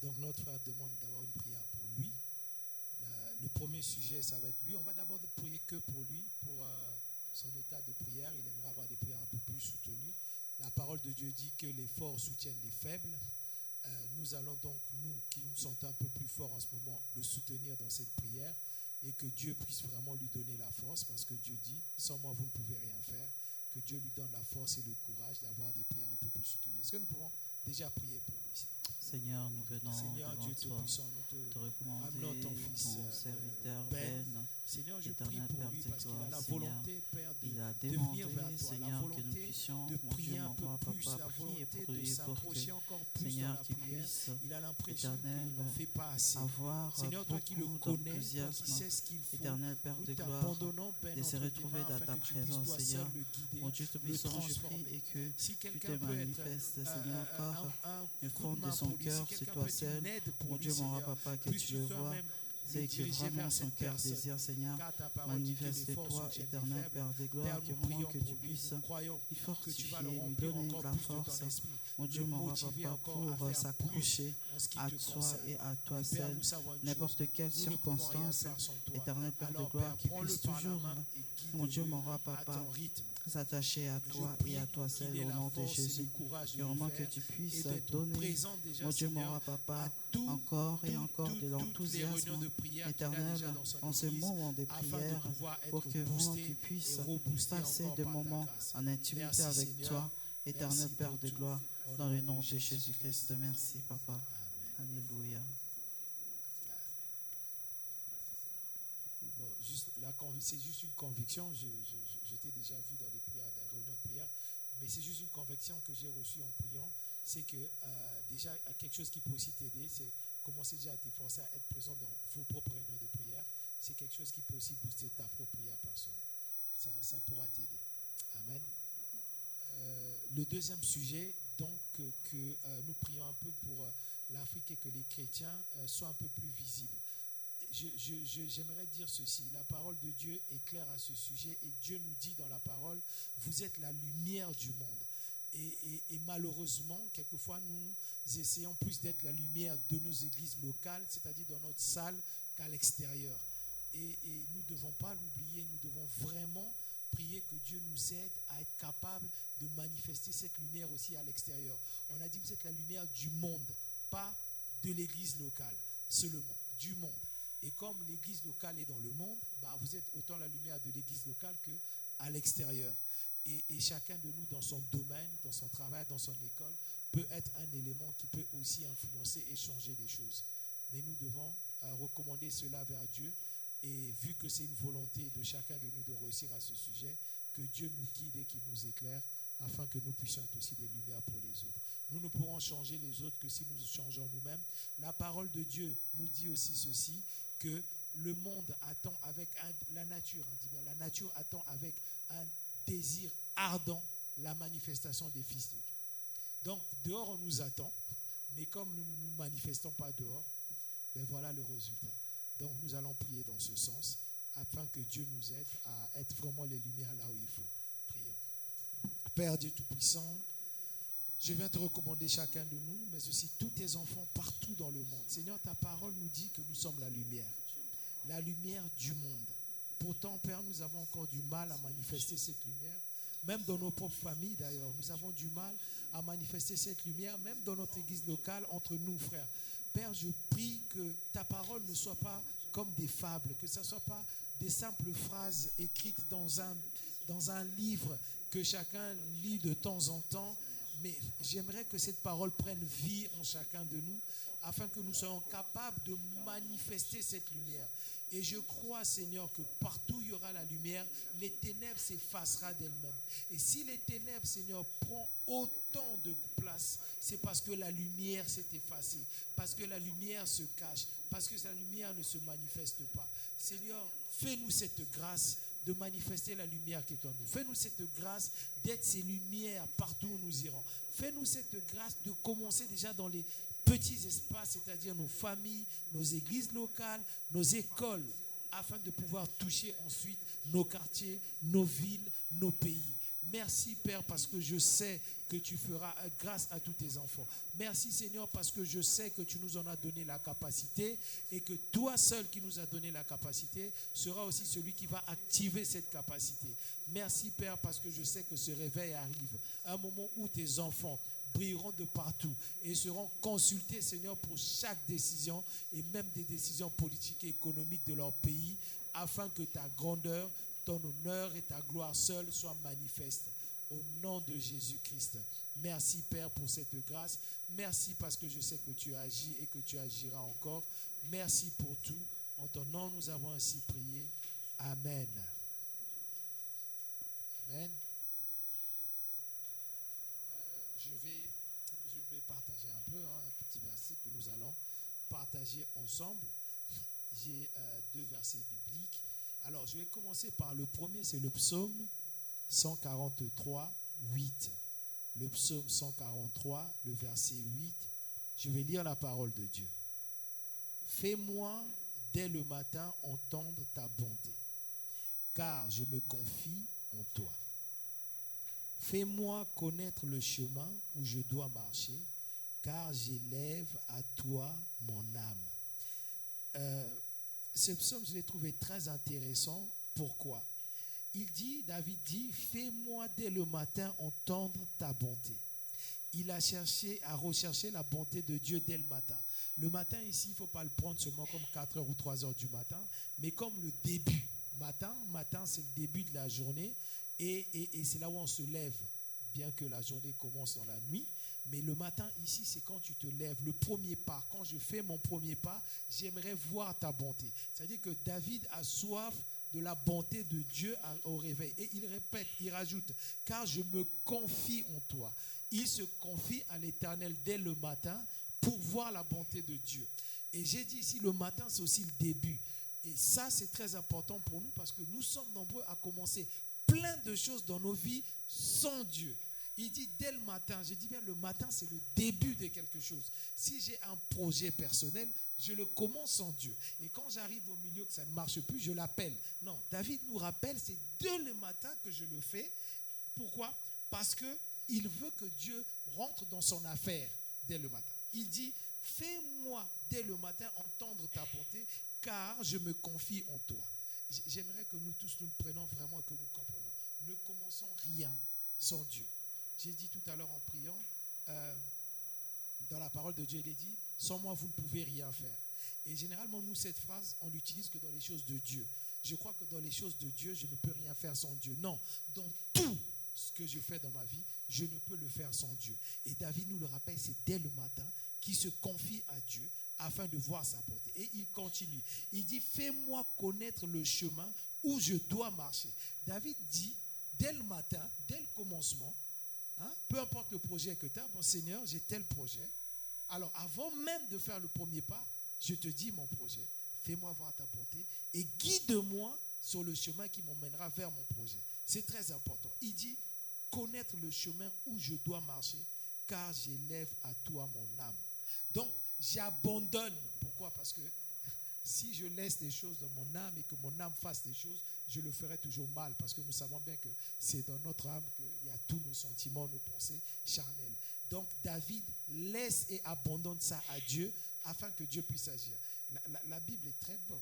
Donc notre frère demande d'avoir une prière pour lui. Le premier sujet, ça va être lui. On va d'abord prier que pour lui, pour son état de prière. Il aimerait avoir des prières un peu plus soutenues. La parole de Dieu dit que les forts soutiennent les faibles. Nous nous allons donc, nous qui nous sentons un peu plus forts en ce moment, le soutenir dans cette prière et que Dieu puisse vraiment lui donner la force parce que Dieu dit, sans moi vous ne pouvez rien faire, que Dieu lui donne la force et le courage d'avoir des prières un peu plus soutenues. Est-ce que nous pouvons déjà prier pour lui ici? Seigneur, nous venons Seigneur devant Dieu toi Tout-Puissant, nous te recommander ramenons ton fils serviteur Ben. Ben. Seigneur, je prie Éternel pour Père lui de parce qu'il a gloire, la Seigneur, volonté, Père, il a de venir demandé, vers toi, la Seigneur, que nous volonté puissions, de mon prier Dieu, un mon peu roi, plus, papa, la prier volonté pour de lui pour s'approcher que, encore plus dans Seigneur, la qu'il prière. puisse, Il a l'impression Éternel, qu'il n'en fait pas assez. avoir Seigneur, toi qui le beaucoup connais, toi qui d'enthousiasme, sais ce qu'il faut, Éternel Père nous de gloire, t'abandonnons, Père, de se entre tes retrouver mains, dans afin ta que tu puisses présence, toi Seigneur. seul le guider, Mon Dieu le Tout-Puissant, je transformer. prie et que Si tu te quelqu'un peut être manifestes, Seigneur, encore un le coup fond de de main son pour lui, cœur, si c'est quelqu'un toi peut être seul. une aide pour Mon lui, Dieu, mon roi, Seigneur, papa, que puisses tu le vois. toi-même C'est le que diriger vraiment vers son cette cœur personne. désire, Seigneur, Car ta parole dit que les forces manifeste-toi, soutiennent les éternel faibles. Père des gloires, Père, que nous vraiment prions que pour tu lui, puisses nous croyons lui que tu fortifier, vas le lui remplir donner de encore la plus de force. ton esprit, Mon Dieu, le mon roi, motiver papa, encore à pour faire s'accrocher plus en ce qui à te toi concerne. et à toi Et Père, seul. nous savons une N'importe chose, quelle nous ne pouvons rien circonstance, faire sans toi. éternel Père de Alors, gloire, Père, qui prends-le puisse par la toujours, main et mon Dieu, guide-le mon roi, à papa, ton rythme. s'attacher à Je toi prie et à toi qu'il seul ait au la nom de force et le Jésus. courage de Que le vraiment que faire tu et puisses d'être donner, présent déjà, mon Dieu, mon Seigneur, roi, papa, à tout, encore et encore de toutes les l'enthousiasme réunions de prière qu'il a éternel déjà dans son en ce église, moment des afin de prières pouvoir pour être que vraiment boosté tu puisses et reboosté passer encore des par ta moments grâce. en intimité Merci, avec Seigneur. toi, éternel Merci Père pour de tout. gloire, Au dans nom le de nom de Jésus-Christ. Jésus-Christ. Merci, papa. Amen. Alléluia. Bon, c'est juste une conviction. Je t'ai déjà vu dans les prières, les réunions de prière, mais c'est juste une conviction que j'ai reçue en priant. C'est que déjà, quelque chose qui peut aussi t'aider, c'est commencer déjà à t'efforcer à être présent dans vos propres réunions de prière. C'est quelque chose qui peut aussi booster ta propre prière personnelle. Ça pourra t'aider. Amen. Le deuxième sujet, donc, que nous prions un peu pour l'Afrique et que les chrétiens soient un peu plus visibles. J'aimerais dire ceci, la parole de Dieu est claire à ce sujet et Dieu nous dit dans la parole, vous êtes la lumière du monde. Et malheureusement, quelquefois, nous essayons plus d'être la lumière de nos églises locales, c'est-à-dire dans notre salle, qu'à l'extérieur. Et nous ne devons pas l'oublier, nous devons vraiment prier que Dieu nous aide à être capable de manifester cette lumière aussi à l'extérieur. On a dit, vous êtes la lumière du monde, pas de l'église locale, seulement, du monde. Et comme l'église locale est dans le monde, vous êtes autant la lumière de l'église locale qu'à l'extérieur. Et chacun de nous, dans son domaine, dans son travail, dans son école, peut être un élément qui peut aussi influencer et changer les choses. Mais nous devons recommander cela vers Dieu. Et vu que c'est une volonté de chacun de nous de réussir à ce sujet, que Dieu nous guide et qu'il nous éclaire, afin que nous puissions être aussi des lumières pour les autres. Nous ne pourrons changer les autres que si nous changeons nous-mêmes. La parole de Dieu nous dit aussi ceci, que le monde attend avec la nature attend avec un désir ardent la manifestation des fils de Dieu. Donc dehors on nous attend, mais comme nous ne nous manifestons pas dehors, voilà le résultat. Donc nous allons prier dans ce sens, afin que Dieu nous aide à être vraiment les lumières là où il faut. Prions. Père Dieu Tout-Puissant, je viens te recommander chacun de nous, mais aussi tous tes enfants partout dans le monde. Seigneur, ta parole nous dit que nous sommes la lumière du monde. Pourtant, Père, nous avons encore du mal à manifester cette lumière. Même dans nos propres familles, d'ailleurs, nous avons du mal à manifester cette lumière, même dans notre église locale, entre nous, frères. Père, je prie que ta parole ne soit pas comme des fables, que ce ne soit pas des simples phrases écrites dans un livre que chacun lit de temps en temps, mais j'aimerais que cette parole prenne vie en chacun de nous, afin que nous soyons capables de manifester cette lumière. Et je crois, Seigneur, que partout où il y aura la lumière, les ténèbres s'effacera d'elles-mêmes. Et si les ténèbres, Seigneur, prend autant de place, c'est parce que la lumière s'est effacée, parce que la lumière se cache, parce que la lumière ne se manifeste pas. Seigneur, fais-nous cette grâce de manifester la lumière qui est en nous. Fais-nous cette grâce d'être ces lumières partout où nous irons. Fais-nous cette grâce de commencer déjà dans les petits espaces, c'est-à-dire nos familles, nos églises locales, nos écoles, afin de pouvoir toucher ensuite nos quartiers, nos villes, nos pays. Merci Père parce que je sais que tu feras grâce à tous tes enfants. Merci Seigneur parce que je sais que tu nous en as donné la capacité et que toi seul qui nous as donné la capacité sera aussi celui qui va activer cette capacité. Merci Père parce que je sais que ce réveil arrive, un moment où tes enfants brilleront de partout et seront consultés, Seigneur, pour chaque décision et même des décisions politiques et économiques de leur pays, afin que ta grandeur, ton honneur et ta gloire seule soient manifestes. Au nom de Jésus-Christ. Merci, Père, pour cette grâce. Merci parce que je sais que tu agis et que tu agiras encore. Merci pour tout. En ton nom, nous avons ainsi prié. Amen. Amen. Je vais partager un peu, un petit verset que nous allons partager ensemble. J'ai 2 versets bibliques. Alors, je vais commencer par le premier, c'est le psaume 143, 8. Le psaume 143, le verset 8. Je vais lire la parole de Dieu. Fais-moi dès le matin entendre ta bonté, car je me confie en toi. Fais-moi connaître le chemin où je dois marcher, car j'élève à toi mon âme. Ce psaume, je l'ai trouvé très intéressant. Pourquoi? David dit, fais-moi dès le matin entendre ta bonté. Il a recherché la bonté de Dieu dès le matin. Le matin ici, il ne faut pas le prendre seulement comme 4h ou 3h du matin, mais comme le début. Matin, c'est le début de la journée et c'est là où on se lève, bien que la journée commence dans la nuit. Mais le matin ici, c'est quand tu te lèves, le premier pas. Quand je fais mon premier pas, j'aimerais voir ta bonté. C'est-à-dire que David a soif de la bonté de Dieu au réveil. Et il répète, il rajoute, car je me confie en toi. Il se confie à l'Éternel dès le matin pour voir la bonté de Dieu. Et j'ai dit ici, le matin, c'est aussi le début. Et ça, c'est très important pour nous parce que nous sommes nombreux à commencer plein de choses dans nos vies sans Dieu. Il dit dès le matin, je dis bien le matin, c'est le début de quelque chose. Si j'ai un projet personnel, je le commence sans Dieu. Et quand j'arrive au milieu que ça ne marche plus, je l'appelle. Non, David nous rappelle, c'est dès le matin que je le fais. Pourquoi? Parce qu'il veut que Dieu rentre dans son affaire dès le matin. Il dit, fais-moi dès le matin entendre ta bonté, car je me confie en toi. J'aimerais que nous tous nous prenions vraiment et que nous comprenions. Ne commençons rien sans Dieu. J'ai dit tout à l'heure en priant, dans la parole de Dieu, il est dit, sans moi, vous ne pouvez rien faire. Et généralement, nous, cette phrase, on l'utilise que dans les choses de Dieu. Je crois que dans les choses de Dieu, je ne peux rien faire sans Dieu. Non, dans tout ce que je fais dans ma vie, je ne peux le faire sans Dieu. Et David nous le rappelle, c'est dès le matin qu'il se confie à Dieu afin de voir sa bonté. Et il continue. Il dit, fais-moi connaître le chemin où je dois marcher. David dit, dès le matin, dès le commencement, peu importe le projet que tu as, bon Seigneur, j'ai tel projet. Alors, avant même de faire le premier pas, je te dis mon projet. Fais-moi voir ta bonté et guide-moi sur le chemin qui m'emmènera vers mon projet. C'est très important. Il dit, connaître le chemin où je dois marcher, car j'élève à toi mon âme. Donc, j'abandonne. Pourquoi? Parce que si je laisse des choses dans mon âme et que mon âme fasse des choses, je le ferai toujours mal. Parce que nous savons bien que c'est dans notre âme qu'il y a tous nos sentiments, nos pensées charnelles. Donc, David laisse et abandonne ça à Dieu afin que Dieu puisse agir. La Bible est très bonne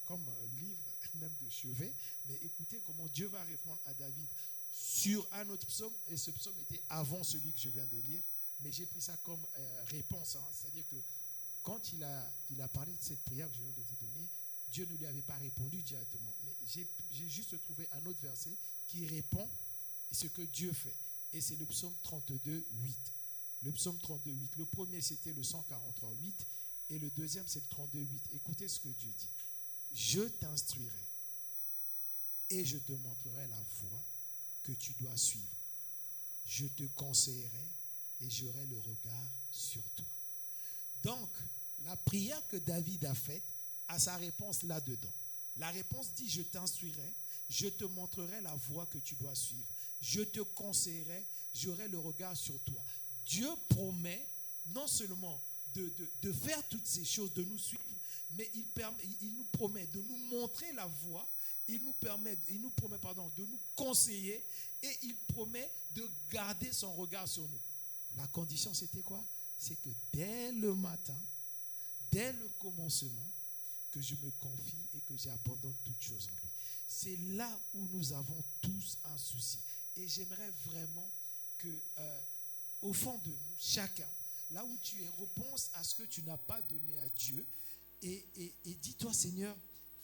comme livre, même de chevet. Mais écoutez comment Dieu va répondre à David sur un autre psaume. Et ce psaume était avant celui que je viens de lire. Mais j'ai pris ça comme réponse. C'est-à-dire que quand il a parlé de cette prière que je viens de vous donner, Dieu ne lui avait pas répondu directement. Mais j'ai juste trouvé un autre verset qui répond à ce que Dieu fait. Et c'est le psaume 32, 8. Le psaume 32, 8. Le premier, c'était le 143, 8. Et le deuxième, c'est le 32, 8. Écoutez ce que Dieu dit. Je t'instruirai et je te montrerai la voie que tu dois suivre. Je te conseillerai et j'aurai le regard sur toi. Donc, la prière que David a faite a sa réponse là-dedans. La réponse dit, je t'instruirai, je te montrerai la voie que tu dois suivre. Je te conseillerai, j'aurai le regard sur toi. Dieu promet non seulement de faire toutes ces choses, de nous suivre, mais il nous promet de nous montrer la voie, il nous promet de nous conseiller et il promet de garder son regard sur nous. La condition, c'était quoi? C'est que dès le matin, dès le commencement, que je me confie et que j'abandonne toutes choses en lui. C'est là où nous avons tous un souci. Et j'aimerais vraiment que au fond de nous, chacun, là où tu es, repense à ce que tu n'as pas donné à Dieu et dis-toi, Seigneur,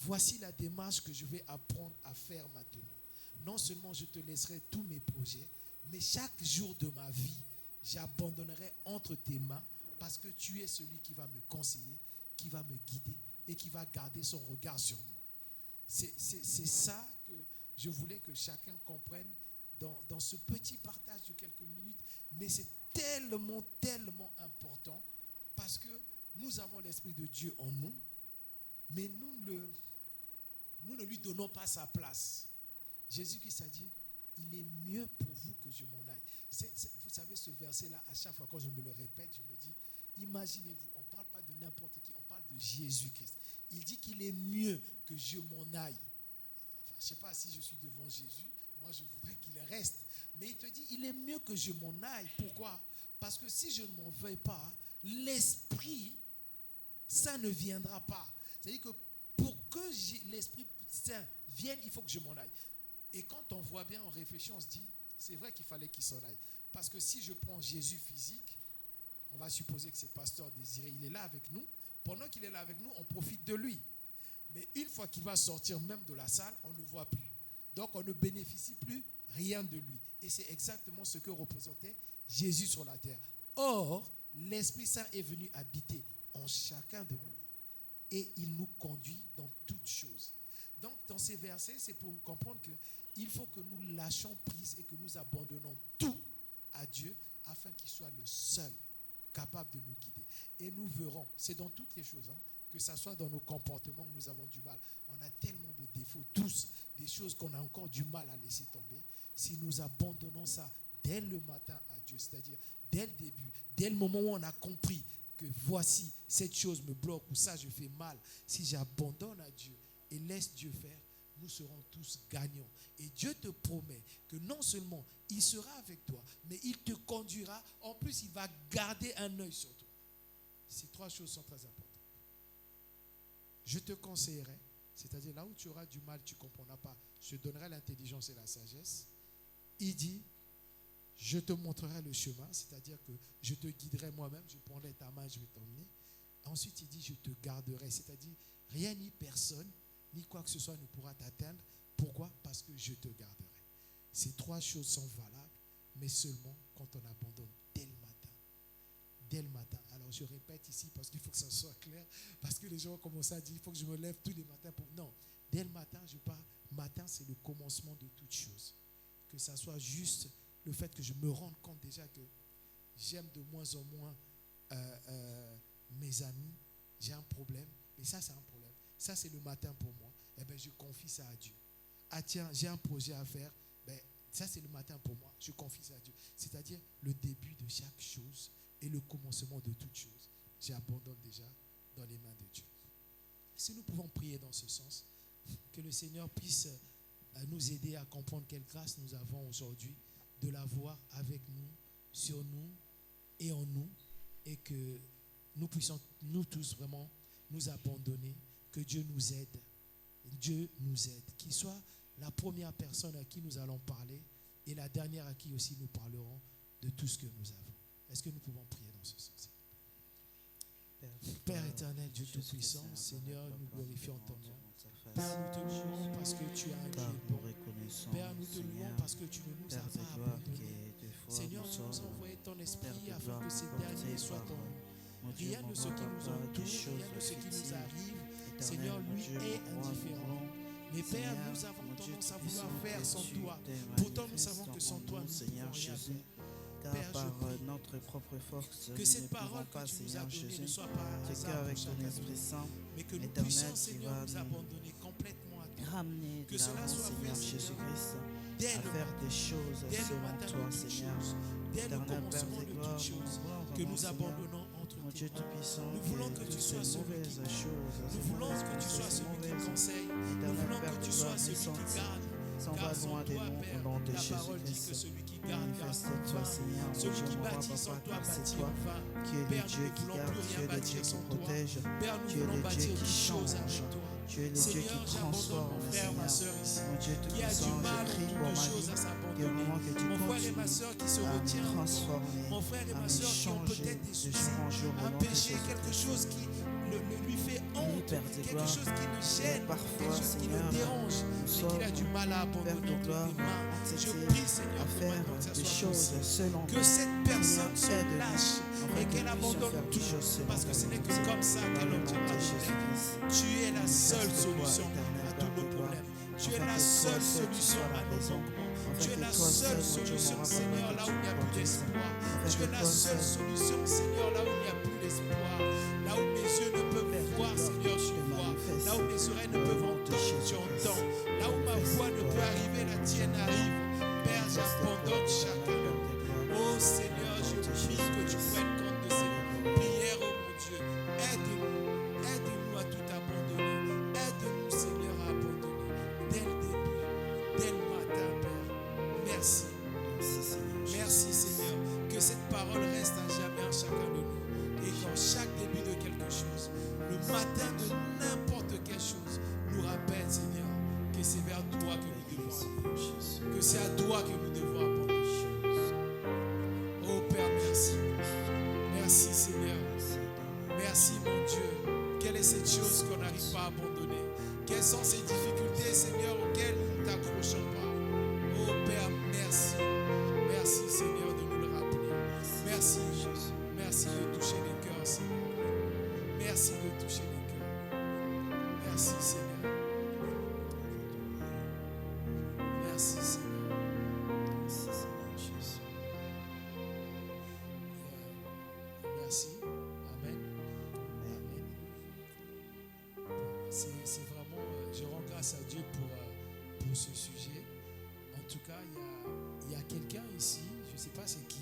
voici la démarche que je vais apprendre à faire maintenant. Non seulement je te laisserai tous mes projets, mais chaque jour de ma vie, j'abandonnerai entre tes mains parce que tu es celui qui va me conseiller, qui va me guider et qui va garder son regard sur moi. C'est ça que je voulais que chacun comprenne dans ce petit partage de quelques minutes, mais c'est tellement, tellement important parce que nous avons l'Esprit de Dieu en nous, mais nous ne lui donnons pas sa place. Jésus-Christ a dit, il est mieux pour vous que je m'en aille. Vous savez, ce verset-là, à chaque fois quand je me le répète, je me dis, imaginez-vous, on ne parle pas de n'importe qui, on parle de Jésus-Christ. Il dit qu'il est mieux que je m'en aille. Enfin, je ne sais pas si je suis devant Jésus, moi je voudrais qu'il reste. Mais il te dit, il est mieux que je m'en aille. Pourquoi? Parce que si je ne m'en vais pas, l'Esprit Saint ne viendra pas. C'est-à-dire que pour que l'Esprit Saint vienne, il faut que je m'en aille. Et quand on voit bien, on réfléchit, on se dit, c'est vrai qu'il fallait qu'il s'en aille. Parce que si je prends Jésus physique, on va supposer que c'est pasteur Désiré, il est là avec nous. Pendant qu'il est là avec nous, on profite de lui. Mais une fois qu'il va sortir même de la salle, on ne le voit plus. Donc on ne bénéficie plus rien de lui. Et c'est exactement ce que représentait Jésus sur la terre. Or, l'Esprit Saint est venu habiter en chacun de nous et il nous conduit dans toutes choses. Donc dans ces versets, c'est pour comprendre qu'il faut que nous lâchions prise et que nous abandonnons tout à Dieu afin qu'il soit le seul capable de nous guider. Et nous verrons, c'est dans toutes les choses, que ce soit dans nos comportements que nous avons du mal. On a tellement de défauts, tous, des choses qu'on a encore du mal à laisser tomber. Si nous abandonnons ça dès le matin à Dieu, c'est-à-dire dès le début, dès le moment où on a compris que voici, cette chose me bloque ou ça, je fais mal, si j'abandonne à Dieu et laisse Dieu faire, nous serons tous gagnants. Et Dieu te promet que non seulement il sera avec toi, mais il te conduira. En plus, il va garder un œil sur toi. Ces trois choses sont très importantes. Je te conseillerais, c'est-à-dire là où tu auras du mal, tu ne comprendras pas, je te donnerai l'intelligence et la sagesse. Il dit, je te montrerai le chemin, c'est-à-dire que je te guiderai moi-même, je prendrai ta main, je vais t'emmener. Ensuite, il dit, je te garderai, c'est-à-dire rien ni personne, ni quoi que ce soit ne pourra t'atteindre. Pourquoi? Parce que je te garderai. Ces trois choses sont valables, mais seulement quand on abandonne dès le matin. Dès le matin. Alors je répète ici parce qu'il faut que ça soit clair, parce que les gens commencent à dire, il faut que je me lève tous les matins. Non, dès le matin, je pars. Matin, c'est le commencement de toute chose. Que ça soit juste le fait que je me rende compte déjà que j'aime de moins en moins mes amis, j'ai un problème, mais ça c'est un problème. Ça c'est le matin pour moi. Eh bien, je confie ça à Dieu. Ah tiens, j'ai un projet à faire. Ben, ça c'est le matin pour moi. Je confie ça à Dieu. C'est-à-dire le début de chaque chose et le commencement de toute chose. J'abandonne déjà dans les mains de Dieu. Si nous pouvons prier dans ce sens, que le Seigneur puisse nous aider à comprendre quelle grâce nous avons aujourd'hui de l'avoir avec nous, sur nous et en nous, et que nous puissions, nous tous, vraiment nous abandonner, que Dieu nous aide. Dieu nous aide. Qu'il soit la première personne à qui nous allons parler et la dernière à qui aussi nous parlerons de tout ce que nous avons. Est-ce que nous pouvons prier dans ce sens? Père éternel, Dieu Tout-Puissant, Seigneur, nous glorifions ton nom. Père, nous te louons parce que tu as un Dieu bon. Père, nous te louons parce que tu ne nous as pas abandonnés. Seigneur, tu nous as envoyé ton esprit afin que ces derniers soient en nous. Rien de ce qui nous entoure, rien de ce qui nous arrive, Seigneur, lui est indifférent. Mais Père, nous avons tendance à vouloir faire sans toi. Pourtant, nous savons que sans toi, nous ne pouvons rien faire. Père, par notre propre force, que cette parole que tu nous as donnée ne soit pas hasard avec ton Esprit Saint, mais que nous puissions, Seigneur, nous abandonner complètement à toi. Ramener que cela soit Seigneur fait, Jésus-Christ, dès à faire des choses selon toi, Seigneur. dès le Éternel Père commencement de de gloire, toutes choses, nous que nous Seigneur, abandonnons entre mon tes Dieu mains. Tout-Puissant, Nous voulons que tu toutes sois ces celui qui mauvaises choses, Nous voulons que tu sois celui qui conseille. Nous Éternel voulons Père que de tu gloire, sois celui qui naissante, garde. s'en Car va sans loin des toi, noms Père, au nom de la parole dit que Jésus-Christ. celui qui garde, garde sans Manifeste-toi, toi. Seigneur, mon Celui Dieu, qui mon roi, bâtit sans papa, toi car c'est bâtit toi en vain. qui es le Père, Dieu nous ne qui voulons garde, plus tu rien es le Dieu bâtir qui sans toi. protège, Père, nous tu es voulons le Dieu bâtir qui des choses change. avec toi. Tu es le Dieu Seigneur, qui j'abandonne transforme, mon frère, ma Seigneur. soeur ici, Mon Dieu qui a du tout-puissant, mal je prie en pour toutes ma choses à vie, que s'abandonner. vraiment que tu Mon frère et ma continues soeur qui se à me retient encore. transformer, Mon frère et à ma me soeur qui ont changer peut-être des de soucis, jour en jour au un nom de péché, Jésus. quelque chose qui lui fait honte, Père de quelque gloire, chose qui le gêne, parfois, quelque chose qui le Seigneur, dérange, nous mais qu'il a du mal à Père abandonner de entre gloire, tes mains. Je entêtés prie, Seigneur, à que faire maintenant que ça des soit choses possible. selon Que toi. cette personne se Seigneur, lâche aide-nous, et afin qu'elle que nous puissions abandonne faire des tout, choses selon parce que ta ce n'est que volonté. comme ça Dans qu'elle le nom obtiendra de le Jésus-Christ. Tu es la seule Reste toi, solution éternel à Père tous nos de gloire, problèmes. Tu es afin la que toi seule seul tu solution sois la à nos raison, manquements. afin Tu es que la toi seule seul, mon Dieu, solution, mon roi, Seigneur, papa, là que où il n'y a tu plus conduises. d'espoir. Afin Tu que es la toi seule seul, solution, Seigneur, là où il n'y a plus d'espoir. Là où mes yeux ne peuvent Père de voir, gloire, Seigneur, que tu tu te vois. manifestes. Là où mes oreilles ne Au peuvent nom de entendre, tu Jésus-Christ. entends. Là où ma voix ne peut arriver, la tienne arrive. Père, j'abandonne chacun de nous. Oh Seigneur, je prie que tu prennes compte de ces prières, oh mon Dieu. Aide-nous à tout abandonner. Aide-nous, Seigneur, à abandonner. Dès le début, dès le matin, Père. Merci. Merci, Seigneur. Merci, Seigneur. Que cette parole reste à jamais en chacun de nous. Et qu'en chaque début de quelque chose, le matin de n'importe quelle chose, nous rappelle, Seigneur, que c'est vers toi que nous devons aller. Que c'est à toi que nous devons abandonner. Oh Père, merci. Merci, Seigneur. Merci, mon Dieu. Quelle est cette chose qu'on n'arrive pas à abandonner? Quelles sont ces difficultés, Seigneur, auxquelles nous ne t'accrochons pas? Oh Père, merci. Merci, Seigneur, de nous le rappeler. Merci, Jésus. Merci de toucher les cœurs, Seigneur. Merci de toucher les cœurs. Merci, Seigneur. Merci, Seigneur. Merci, Seigneur Jésus. Merci. Amen. Amen. C'est vraiment, je rends grâce à Dieu pour ce sujet. En tout cas, il y a quelqu'un ici, je ne sais pas c'est qui,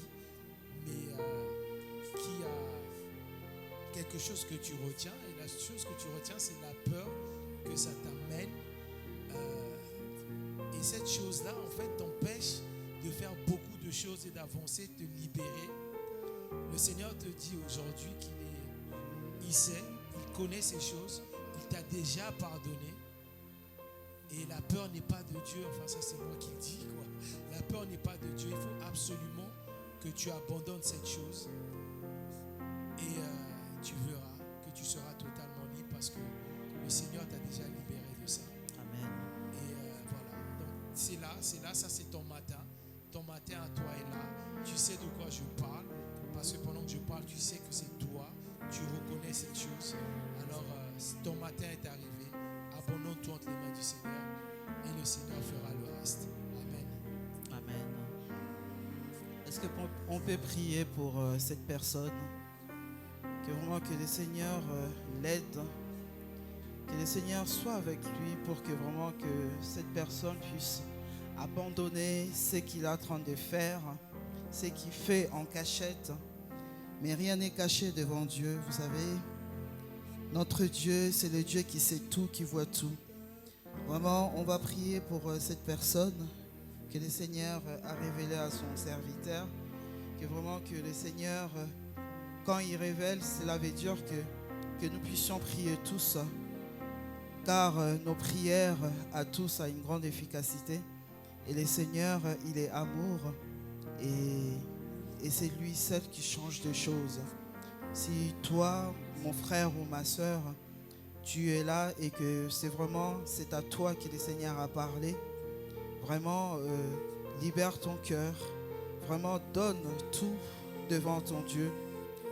mais qui a quelque chose que tu retiens. Et la chose que tu retiens, c'est la peur que ça t'amène. Et cette chose-là, en fait, t'empêche de faire beaucoup de choses et d'avancer, de te libérer. Le Seigneur te dit aujourd'hui qu'il sait, il connaît ces choses, il t'a déjà pardonné. Et la peur n'est pas de Dieu. Enfin, ça, c'est moi qui le dis, quoi. La peur n'est pas de Dieu. Il faut absolument que tu abandonnes cette chose. Et tu verras que tu seras totalement libre parce que le Seigneur t'a déjà libéré de ça. Amen. Et voilà. Donc, c'est là, ça c'est ton matin. Ton matin à toi est là. Tu sais de quoi je parle. Parce que pendant que je parle, tu sais que c'est toi. Tu reconnais cette chose. Alors, ton matin est arrivé. Abandonne-toi entre les mains du Seigneur. Et le Seigneur fera le reste. Amen. Amen. Est-ce qu'on peut prier pour cette personne? Que vraiment que le Seigneur l'aide. Que le Seigneur soit avec lui pour que vraiment que cette personne puisse abandonner ce qu'il est en train de faire, ce qu'il fait en cachette. Mais rien n'est caché devant Dieu, vous savez. Notre Dieu, c'est le Dieu qui sait tout, qui voit tout. Vraiment, on va prier pour cette personne que le Seigneur a révélé à son serviteur. Que vraiment que le Seigneur, quand il révèle, cela veut dire que nous puissions prier tous. Car nos prières à tous ont une grande efficacité. Et le Seigneur, il est amour. Et c'est lui seul qui change des choses. Si toi, mon frère ou ma soeur, tu es là et que c'est à toi que le Seigneur a parlé, vraiment libère ton cœur, vraiment donne tout devant ton Dieu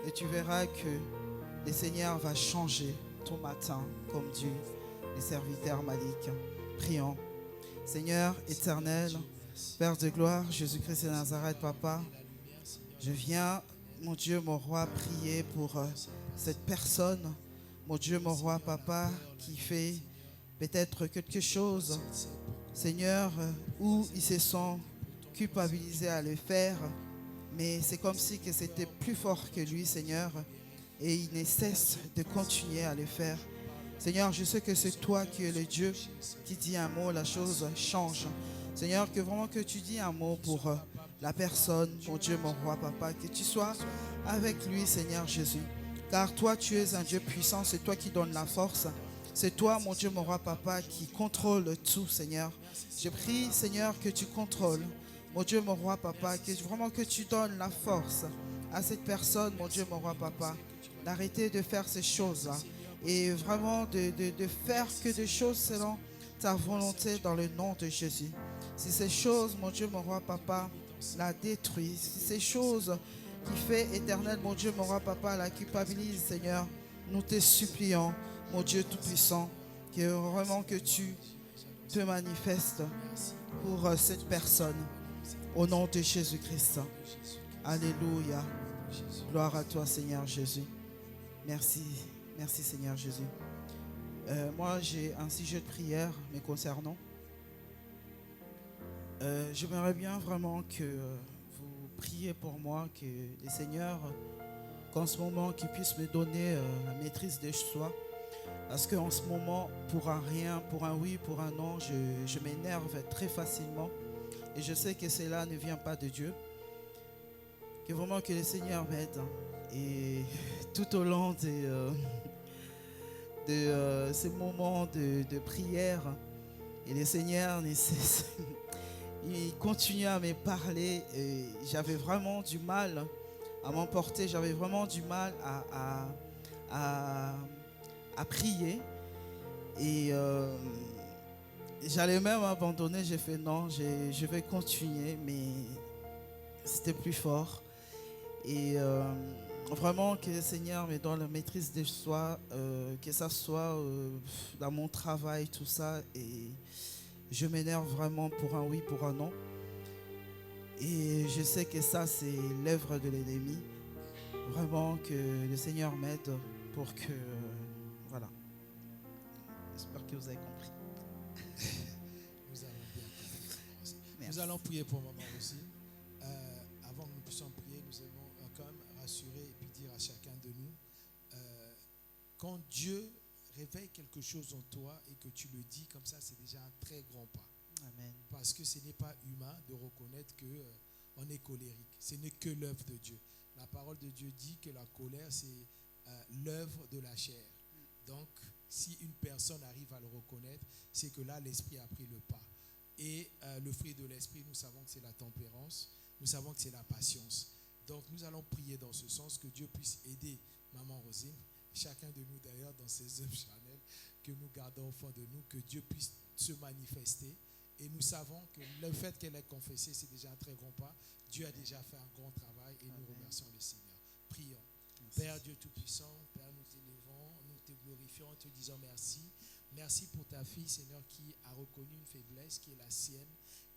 et tu verras que le Seigneur va changer ton matin comme Dieu, les serviteurs Malik. Prions. Seigneur éternel, Père de gloire, Jésus-Christ de Nazareth, Papa, je viens, mon Dieu, mon roi, prier pour cette personne, mon Dieu, mon roi, Papa, qui fait peut-être quelque chose, Seigneur, où ils se sont culpabilisés à le faire, mais c'est comme si que c'était plus fort que lui, Seigneur, et il ne cesse de continuer à le faire. Seigneur, je sais que c'est toi qui es le Dieu qui dit un mot, la chose change. Seigneur, que vraiment que tu dis un mot pour la personne, mon Dieu, mon roi, Papa, que tu sois avec lui, Seigneur Jésus. Car toi, tu es un Dieu puissant, c'est toi qui donnes la force. C'est toi, mon Dieu, mon roi papa, qui contrôle tout, Seigneur. Je prie, Seigneur, que tu contrôles, mon Dieu, mon roi papa, que vraiment que tu donnes la force à cette personne, mon Dieu, mon roi papa, d'arrêter de faire ces choses-là et vraiment de faire que des choses selon ta volonté dans le nom de Jésus. Si ces choses, mon Dieu, mon roi papa, la détruisent, si ces choses qui fait éternel, mon Dieu, mon roi papa, la culpabilise, Seigneur, nous te supplions, mon Dieu Tout-Puissant, que vraiment que tu te manifestes pour cette personne, au nom de Jésus-Christ. Alléluia. Gloire à toi, Seigneur Jésus. Merci, merci Seigneur Jésus. Moi, j'ai un sujet de prière me concernant. J'aimerais bien vraiment que vous priez pour moi, que les seigneurs, qu'en ce moment, qu'ils puissent me donner la maîtrise de soi. Parce qu'en ce moment, pour un rien, pour un oui, pour un non, je m'énerve très facilement. Et je sais que cela ne vient pas de Dieu. Que vraiment que le Seigneur m'aide. Et tout au long de ces moments de prière, et le Seigneur il continue à me parler. Et j'avais vraiment du mal à m'emporter. J'avais vraiment du mal à prier. Et j'allais même abandonner. J'ai fait non, je vais continuer. Mais c'était plus fort. Et vraiment que le Seigneur me donne la maîtrise de soi, que ça soit dans mon travail, tout ça. Et je m'énerve vraiment pour un oui, pour un non. Et je sais que ça, c'est l'œuvre de l'ennemi. Vraiment que le Seigneur m'aide pour que... voilà. J'espère que vous avez compris. Nous allons bien comprendre. Nous allons prier pour maman aussi. Avant que nous puissions prier, nous aimons quand même rassurer et puis dire à chacun de nous, quand Dieu réveille quelque chose en toi et que tu le dis comme ça, c'est déjà un très grand pas. Amen. Parce que ce n'est pas humain de reconnaître qu'on est colérique. Ce n'est que l'œuvre de Dieu. La parole de Dieu dit que la colère, c'est l'œuvre de la chair. Donc, si une personne arrive à le reconnaître, c'est que là, l'esprit a pris le pas. Et le fruit de l'esprit, nous savons que c'est la tempérance, nous savons que c'est la patience. Donc, nous allons prier dans ce sens, que Dieu puisse aider Maman Rosine, chacun de nous d'ailleurs dans ses œuvres charnelles, que nous gardons au fond de nous, que Dieu puisse se manifester. Et nous savons que le fait qu'elle ait confessé, c'est déjà un très grand pas. Dieu a déjà fait un grand travail et nous remercions le Seigneur. Prions. Merci. Père Dieu Tout-Puissant, Père, nous t'élevons, nous te glorifions, te disons merci. Merci pour ta fille, Seigneur, qui a reconnu une faiblesse qui est la sienne.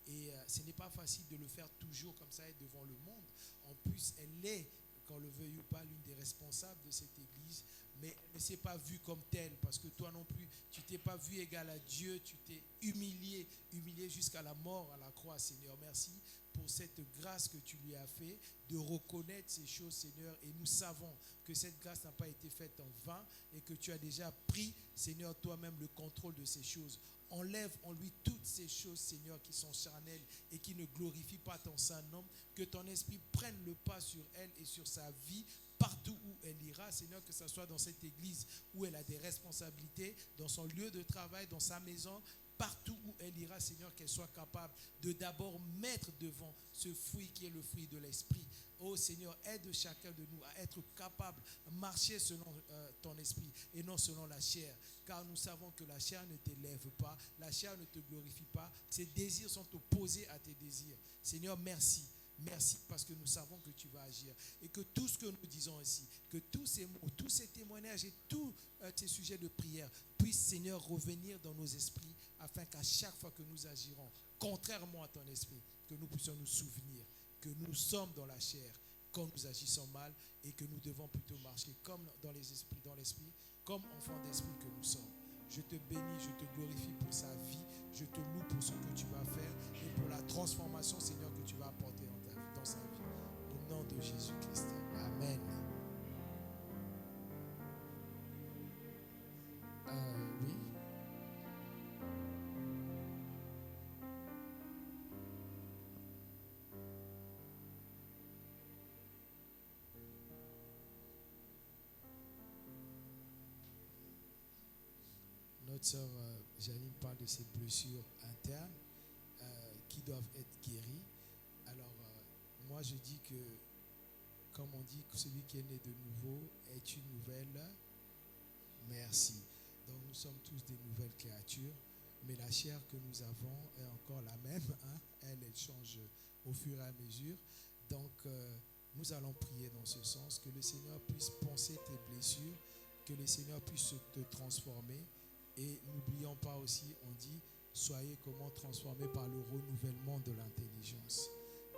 Et ce n'est pas facile de le faire toujours comme ça et devant le monde. En plus, elle est, qu'on le veuille ou pas, l'une des responsables de cette église. Mais elle ne s'est pas vue comme telle, parce que toi non plus, tu ne t'es pas vu égal à Dieu, tu t'es humilié jusqu'à la mort à la croix, Seigneur. Merci pour cette grâce que tu lui as fait, de reconnaître ces choses, Seigneur. Et nous savons que cette grâce n'a pas été faite en vain et que tu as déjà pris, Seigneur, toi-même le contrôle de ces choses. Enlève en lui toutes ces choses, Seigneur, qui sont charnelles et qui ne glorifient pas ton Saint-Nom. Que ton esprit prenne le pas sur elle et sur sa vie, partout où elle ira, Seigneur, que ce soit dans cette église où elle a des responsabilités, dans son lieu de travail, dans sa maison, partout où elle ira, Seigneur, qu'elle soit capable de d'abord mettre devant ce fruit qui est le fruit de l'esprit. Oh Seigneur, aide chacun de nous à être capable de marcher selon ton esprit et non selon la chair. Car nous savons que la chair ne t'élève pas, la chair ne te glorifie pas. Ses désirs sont opposés à tes désirs. Seigneur, merci. Merci parce que nous savons que tu vas agir et que tout ce que nous disons ici, que tous ces mots, tous ces témoignages et tous ces sujets de prière puissent, Seigneur, revenir dans nos esprits afin qu'à chaque fois que nous agirons, contrairement à ton esprit, que nous puissions nous souvenir que nous sommes dans la chair quand nous agissons mal et que nous devons plutôt marcher comme dans l'esprit, comme enfants d'esprit que nous sommes. Je te bénis, je te glorifie pour sa vie, je te loue pour ce que tu vas faire et pour la transformation, Seigneur, que tu vas apporter dans sa vie. Au nom de Jésus-Christ. Amen. Oui. notre sœur Janine parle de ces blessures internes qui doivent être guéries. Alors, moi, je dis que, comme on dit, que celui qui est né de nouveau est une nouvelle merci. Donc, nous sommes tous des nouvelles créatures, mais la chair que nous avons est encore la même. Hein? Elle change au fur et à mesure. Donc, nous allons prier dans ce sens, que le Seigneur puisse penser tes blessures, que le Seigneur puisse te transformer. Et n'oublions pas aussi, on dit, soyez comment transformés par le renouvellement de l'intelligence.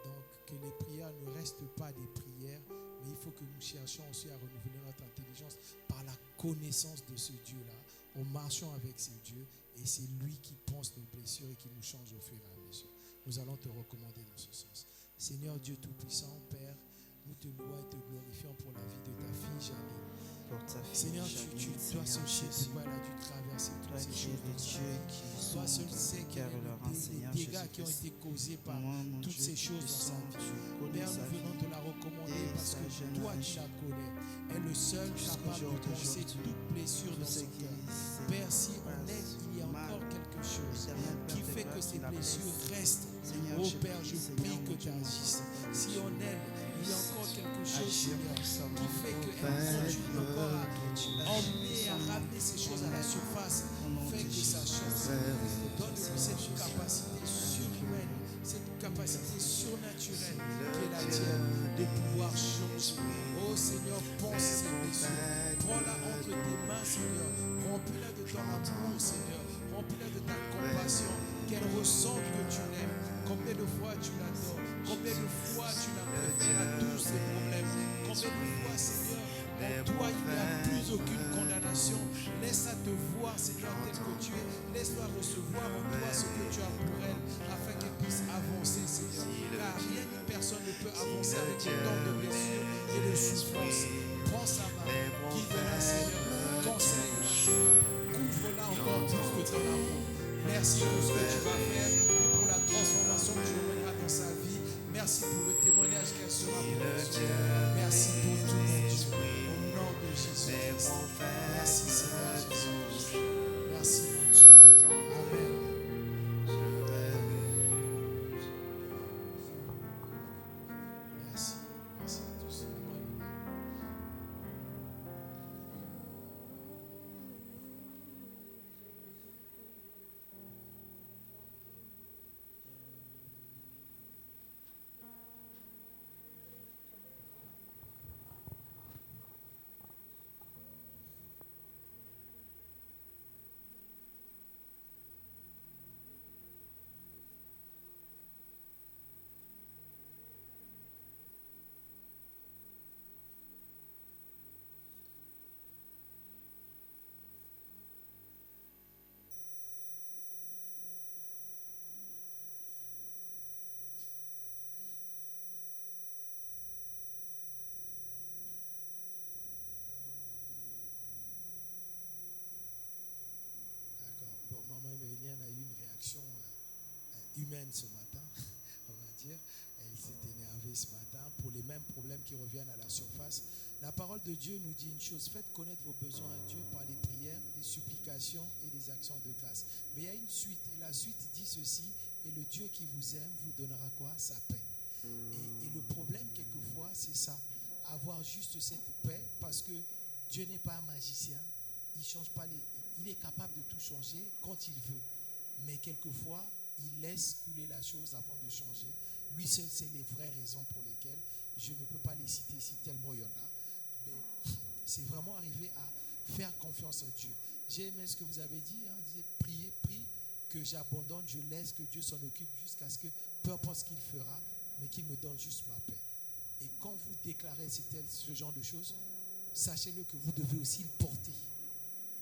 Donc, que les prières ne restent pas des prières, mais il faut que nous cherchions aussi à renouveler notre intelligence par la connaissance de ce Dieu-là. En marchant avec ce Dieu, et c'est lui qui pense nos blessures et qui nous change au fur et à mesure. Nous allons te recommander dans ce sens. Seigneur Dieu Tout-Puissant, Père, nous te louons et te glorifions pour la vie de ta fille Janine. Pour ta fille, Seigneur, Janine, tu dois Seigneur seul Jésus. pourquoi elle a dû traverser Toi toutes ces qui es choses. le Dieu qui Toi seul sonde sais le quels cœur et leur sont les Seigneur dégâts qui ont Jésus-Christ. été causés par Moi, mon toutes Dieu, ces tu choses dans sa sens, vie. tu connais Père, sa nous venons vie. te la recommander Et parce sa que jeune toi âge. qui la connais est le seul Jusqu'au capable jour de penser d'aujourd'hui. toute blessure Tout dans ce son qui cœur. s'est Père, si en passe elle il y a mal, encore quelque chose Éternel qui Père de fait que grâce, ces tu la blessures blesses. restent, Seigneur, oh je Père, prie, je Seigneur, prie mon que Dieu, tu mon agisses. Père, Si en elle il y a encore quelque chose, agir Seigneur, puissamment. qui fait qu'elle Père, continue encore à emmener, à puissamment. ramener ces choses à la surface, Au nom fait de que ça Jésus. change. Donne-lui cette capacité surhumaine, cette capacité surnaturelle qui est la tienne de pouvoir changer. Oh Seigneur, pense ces blessures. Prends-la entre tes mains, Seigneur. Remplis-la de ton amour, Seigneur. Remplis-la de ta compassion. Qu'elle ressente que tu l'aimes. Combien de fois tu l'adores. Combien de fois tu la préfères à tous ces problèmes. Combien de fois, Seigneur, en toi il n'y a plus aucune condamnation. Laisse-la te voir, Seigneur, tel que tu es. Laisse-la recevoir en toi ce que tu as pour elle, afin qu'elle puisse avancer, Seigneur. Car rien ni personne ne peut avancer avec autant de blessures et de souffrances. Prends sa main, guide-la, Seigneur. Conseille, couvre-la encore plus de ton amour. Merci pour ce que tu vas faire, pour la transformation que tu emmèneras dans sa vie. Merci pour le témoignage qu'elle sera pour nous. Merci pour tout, mon Dieu. Au nom de Jésus. Merci, Seigneur Jésus. Merci, mon Dieu. Amen. Merci. Merci à tous. D'accord. Bon, maman Emilienne a eu une réaction humaine ce matin, on va dire. Elle s'est énervée ce matin pour les mêmes problèmes qui reviennent à la surface. La parole de Dieu nous dit une chose: faites connaître vos besoins à Dieu par les prières, les supplications et les actions de grâce. Mais il y a une suite, et la suite dit ceci: et le Dieu qui vous aime vous donnera quoi? Sa paix. Et le problème quelquefois, c'est ça, avoir juste cette paix, parce que Dieu n'est pas un magicien. Il change pas il est capable de tout changer quand il veut. Mais quelquefois, il laisse couler la chose avant de changer. Lui seul sait les vraies raisons pour lesquelles. Je ne peux pas les citer ici tellement il y en a. Mais c'est vraiment arriver à faire confiance à Dieu. J'ai aimé ce que vous avez dit. Disait, priez, prie, que j'abandonne, je laisse que Dieu s'en occupe jusqu'à ce que, peu importe ce qu'il fera, mais qu'il me donne juste ma paix. Et quand vous déclarez ce genre de choses, sachez-le que vous devez aussi le porter.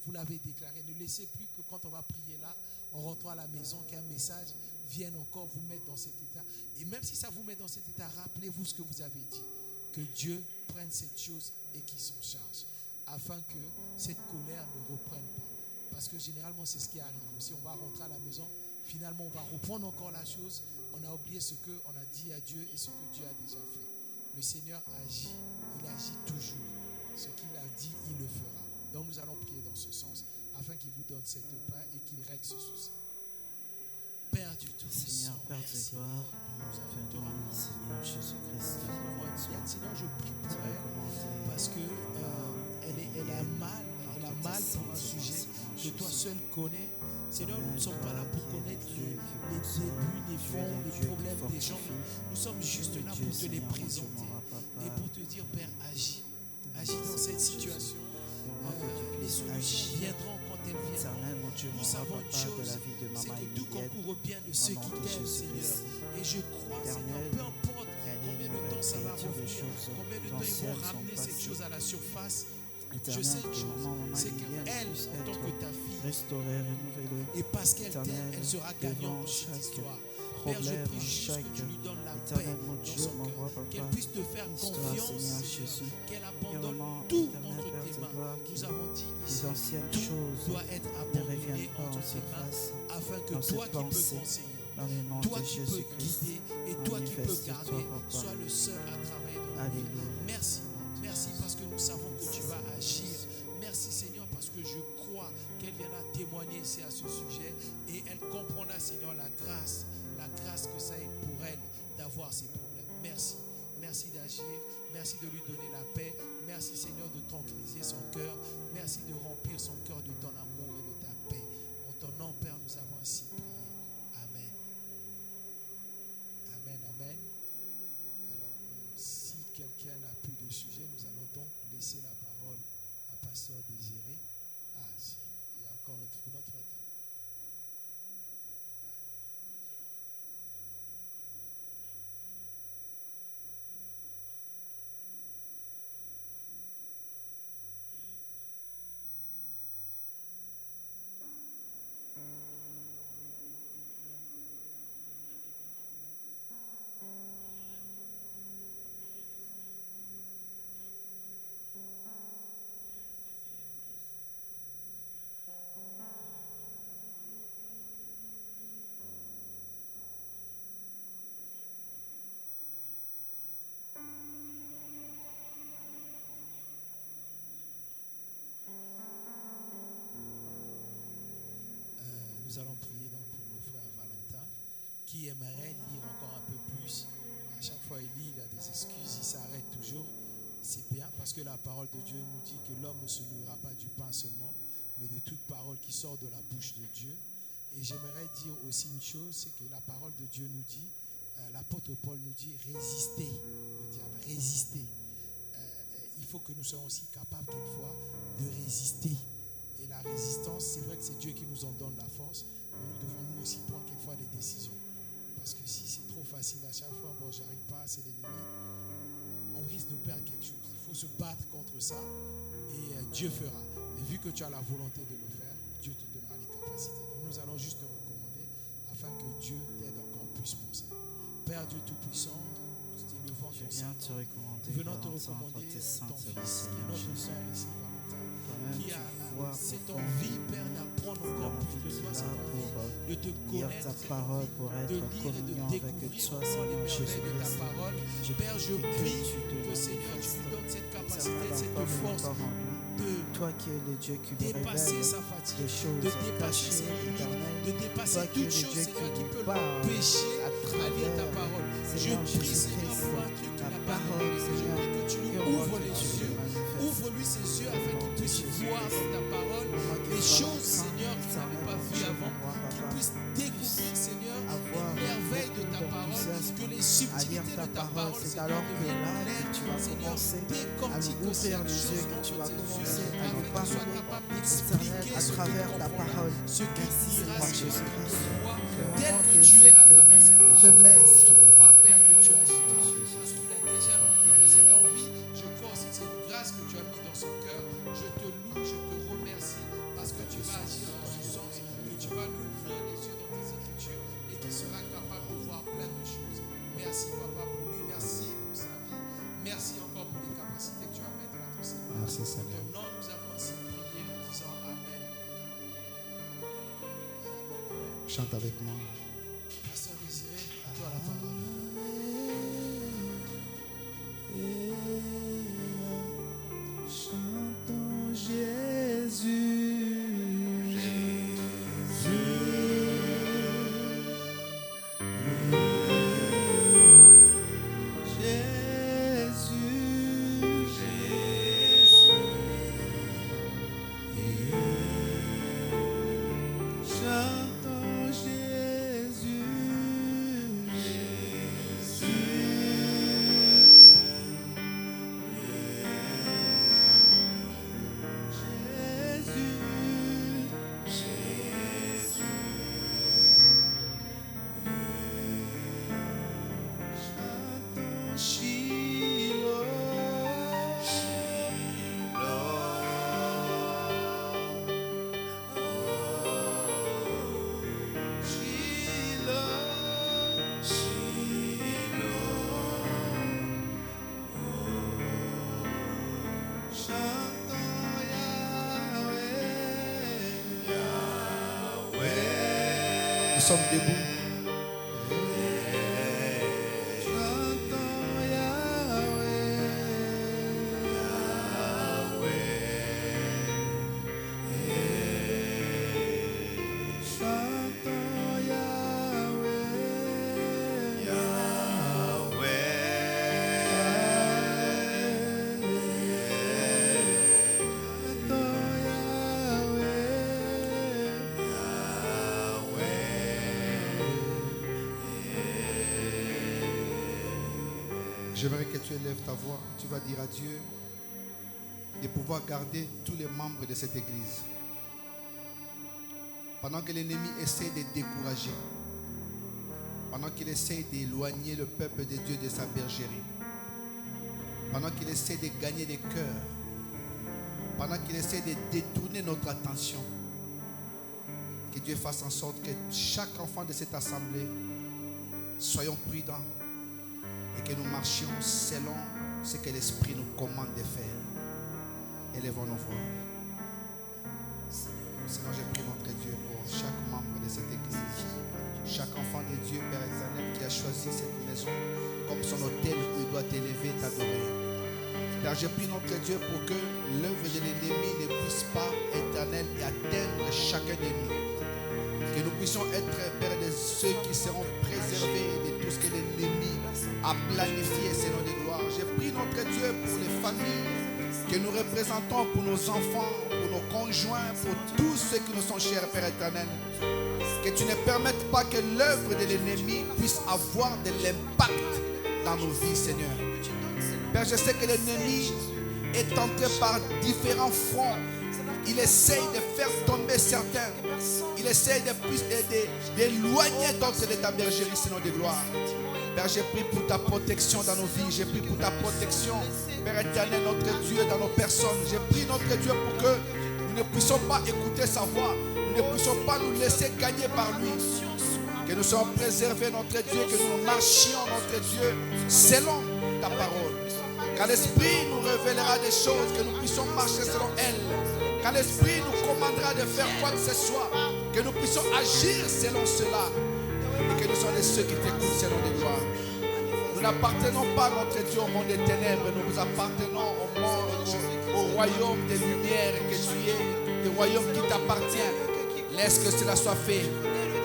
Vous l'avez déclaré. Ne laissez plus que quand on va prier là, en rentrant à la maison, qu'un message vienne encore vous mettre dans cet état. Et même si ça vous met dans cet état, rappelez-vous ce que vous avez dit. Que Dieu prenne cette chose et qu'il s'en charge. Afin que cette colère ne reprenne pas. Parce que généralement, c'est ce qui arrive. Si on va rentrer à la maison, finalement, on va reprendre encore la chose. On a oublié ce qu'on a dit à Dieu et ce que Dieu a déjà fait. Le Seigneur agit. Il agit toujours. Ce qu'il a dit, il le fera. Donc nous allons prier dans ce sens, afin qu'il vous donne cette paix et qu'il règle ce souci. Père du Tout-Puissant, Seigneur, Père de merci. gloire, Nous allons te venons, rendre Seigneur Jésus-Christ, devant toi. Seigneur, je prie Te pour elle recommander, parce que elle a mal pour un sujet que toi seul connais. Seigneur, nous ne sommes pas là pour connaître les débuts, les fonds, les problèmes des gens. Nous sommes juste là pour te les présenter et pour te dire, Père, agis. Agis dans cette situation. Les solutions viendront quand elles viendront. Nous savons une chose, c'est que tout concourt au bien de ceux qui t'aiment, Seigneur. Et je crois, Seigneur, peu importe combien de temps ça va revenir, combien de temps ils vont ramener cette chose à la surface, je sais une chose, c'est qu'elle, en tant que ta fille, restaurer, renouveler, et parce qu'elle t'aime, elle sera gagnante dans cette histoire. Père, je prie juste que tu lui donnes la paix dans son cœur, qu'elle puisse te faire confiance, Seigneur, qu'elle abandonne tout entre tes mains. Nous avons dit ici, tout doit être abandonné entre tes mains, afin que toi qui peux conseiller, toi qui peux guider et toi qui peux garder, sois le seul à travailler dans le monde. Merci. Merci parce que nous savons que tu vas agir. Merci Seigneur parce que je crois qu'elle viendra témoigner ici à ce sujet et elle comprendra, Seigneur, la grâce que ça est pour elle d'avoir ces problèmes. Merci. Merci d'agir. Merci de lui donner la paix. Merci Seigneur de tranquilliser son cœur. Merci de remplir son cœur de ton amour et de ta paix. En ton nom, Père, nous avons ainsi prié. Amen. Amen, amen. Alors, si quelqu'un n'a plus de sujet, nous allons donc laisser la parole à Pasteur Désiré. Ah, si, il y a encore notre frère. Nous allons prier donc pour le frère Valentin qui aimerait lire encore un peu plus. À chaque fois il lit, il a des excuses, il s'arrête toujours. C'est bien parce que la parole de Dieu nous dit que l'homme ne se nourrira pas du pain seulement, mais de toute parole qui sort de la bouche de Dieu. Et j'aimerais dire aussi une chose, c'est que la parole de Dieu nous dit, l'apôtre Paul nous dit résister au diable, résister. Il faut que nous soyons aussi capables quelquefois de résister. Et la résistance, c'est vrai que c'est Dieu qui nous en donne la force, mais nous devons nous aussi prendre quelquefois des décisions. Parce que si c'est trop facile à chaque fois, bon, j'arrive pas, c'est l'ennemi, on risque de perdre quelque chose. Il faut se battre contre ça et Dieu fera. Mais vu que tu as la volonté de le faire, Dieu te donnera les capacités. Donc nous allons juste te recommander afin que Dieu t'aide encore plus pour ça. Père Dieu Tout-Puissant, nous t'élevons ton Saint-Nom. Venons te recommander ton Fils, qui est notre frère ici, Valentin, qui a cette envie, Père, d'apprendre encore plus de toi, cette envie de te connaître, ta parole pour être de en lire et de communion avec découvrir toi, encore les Seigneur merveilles de ta Jésus-Christ. parole. Père, je prie que Seigneur, tu lui donnes cette capacité, cette force de toi qui es le Dieu qui nous dépasser révèle sa fatigue, des choses de dépasser ses cachées, limites, éternelles, de dépasser toi qui es toute le chose, Dieu Seigneur, qui nous peut parle l'empêcher à à lire ta travers, parole. Je Seigneur prie, Seigneur, Jésus-Christ, pour un truc qu'il ta n'a pas parole, compris. Je Seigneur, prie que tu lui que ouvres moi, les que tu yeux. manifestes. Ouvre-lui ses yeux afin qu'il puisse voir dans ta parole les choses, Seigneur, qu'il n'avait pas vues avant. Qu'il puisse découvrir, Seigneur, les merveilles de ta parole, que les subtilités de ta parole, c'est Seigneur, alors que là deviennent que tu claires. vas Seigneur, commencer à décortique nous aussi ouvrir la les chose yeux, que tu vas contre tes commencer yeux, à nous afin que tu sois parler, capable Éternel, d'expliquer à ce que tu travers ta comprends, parole. ce qui Merci, dira, Seigneur Seigneur, que Jésus-Christ, tu vois, que tel vraiment que tu es à cette travers cette parole. faiblesse, Je crois, Père, que tu agiras, parce qu'il a déjà exprimé cette envie. Je crois aussi que c'est une grâce que tu as mis dans son cœur. Je te loue, je te remercie, parce que tu vas agir dans ce sens, que tu vas lui ouvrir les yeux dans tes écritures et qu'il sera capable de voir plein de choses. Merci, Papa, pour lui. Merci pour sa vie. Merci encore pour les capacités que tu vas mettre entre ses mains. Merci, Seigneur. Dans ton nom, nous avons ainsi prié, nous disant Amen. Chante avec moi. Pasteur Désiré, à toi la parole. Chantons Jésus. sommes debout. J'aimerais que tu élèves ta voix. Tu vas dire à Dieu de pouvoir garder tous les membres de cette église. Pendant que l'ennemi essaie de décourager, pendant qu'il essaie d'éloigner le peuple de Dieu de sa bergerie, pendant qu'il essaie de gagner des cœurs, pendant qu'il essaie de détourner notre attention, que Dieu fasse en sorte que chaque enfant de cette assemblée soyons prudents et que nous marchions selon ce que l'Esprit nous commande de faire. Élevons nos voix. Seigneur, je prie notre Dieu pour chaque membre de cette église, chaque enfant de Dieu, Père éternel, qui a choisi cette maison comme son autel où il doit t'élever, t'adorer. Père, je prie notre Dieu pour que l'œuvre de l'ennemi ne puisse pas, éternel, et atteindre chacun de nous. Que nous puissions être, Père, de ceux qui seront préservés de tout ce que l'ennemi a planifié, Seigneur de gloire. Je prie notre Dieu pour les familles que nous représentons, pour nos enfants, pour nos conjoints, pour tous ceux qui nous sont chers, Père éternel. Que tu ne permettes pas que l'œuvre de l'ennemi puisse avoir de l'impact dans nos vies, Seigneur. Père, je sais que l'ennemi est entré par différents fronts. Il essaye de faire tomber certains. Il essaye d'éloigner d'autres de ta bergerie, Seigneur de gloire. Père, j'ai pris pour ta protection dans nos vies. J'ai pris pour ta protection, Père éternel, notre Dieu, dans nos personnes. J'ai pris notre Dieu pour que nous ne puissions pas écouter sa voix. Nous ne puissions pas nous laisser gagner par lui. Que nous soyons préservés, notre Dieu, que nous marchions, notre Dieu, selon ta parole. Quand l'Esprit nous révélera des choses, que nous puissions marcher selon elle. Quand l'Esprit nous commandera de faire quoi que ce soit, que nous puissions agir selon cela. Et que nous soyons de ceux qui t'écoutent selon les gloires. Nous n'appartenons pas, notre Dieu, au monde des ténèbres. Nous appartenons au monde, au royaume des lumières que tu es, le royaume qui t'appartient. Laisse que cela soit fait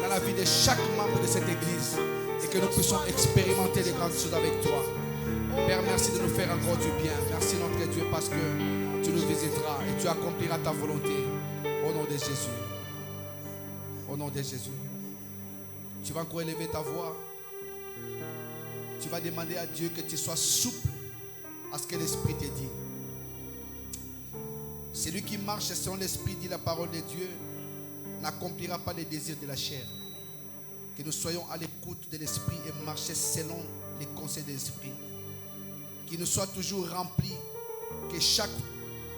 dans la vie de chaque membre de cette église et que nous puissions expérimenter les grandes choses avec toi. Père, merci de nous faire encore du bien. Merci notre Dieu parce que tu nous visiteras et tu accompliras ta volonté. Au nom de Jésus. Au nom de Jésus. Tu vas encore élever ta voix. Tu vas demander à Dieu que tu sois souple à ce que l'Esprit te dit. Celui qui marche selon l'Esprit, dit la parole de Dieu, n'accomplira pas les désirs de la chair. Que nous soyons à l'écoute de l'Esprit et marcher selon les conseils de l'Esprit. Qu'il nous soit toujours rempli, que chaque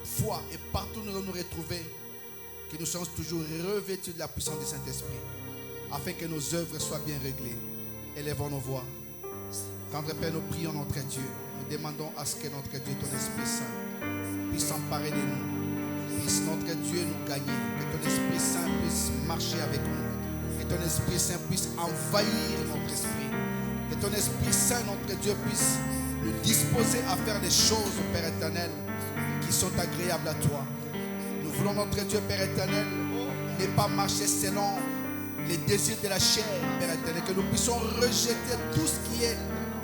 fois et partout où nous allons nous retrouver, que nous soyons toujours revêtus de la puissance du Saint-Esprit, afin que nos œuvres soient bien réglées. Élevons nos voix. Tendre Père, nous prions notre Dieu. Nous demandons à ce que notre Dieu, ton Esprit Saint, puisse s'emparer de nous. Puisse notre Dieu nous gagner. Que ton Esprit Saint puisse marcher avec nous. Que ton Esprit Saint puisse envahir notre esprit. Que ton Esprit Saint, notre Dieu, puisse nous disposer à faire des choses, Père éternel, qui sont agréables à toi. Nous voulons, notre Dieu, Père éternel, ne pas marcher selon les désirs de la chair, Père éternel. Que nous puissions rejeter tout ce qui est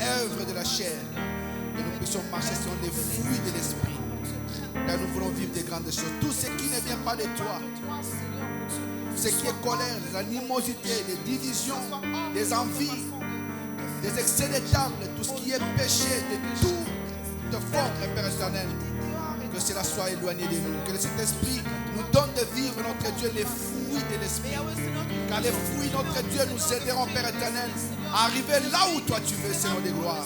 œuvre de la chair. Que nous puissions marcher selon les fruits de l'esprit. Père, nous voulons vivre des grandes choses. Tout ce qui ne vient pas de toi, ce qui est colère, les animosités, les divisions, les envies, des excès de table, tout ce qui est péché, de toute forme, Père éternel, que cela soit éloigné de nous. Que cet esprit nous donne de vivre, notre Dieu, les fruits de l'esprit. Car les fruits, notre Dieu, nous aideront, Père éternel, à arriver là où toi tu veux, Seigneur de gloire.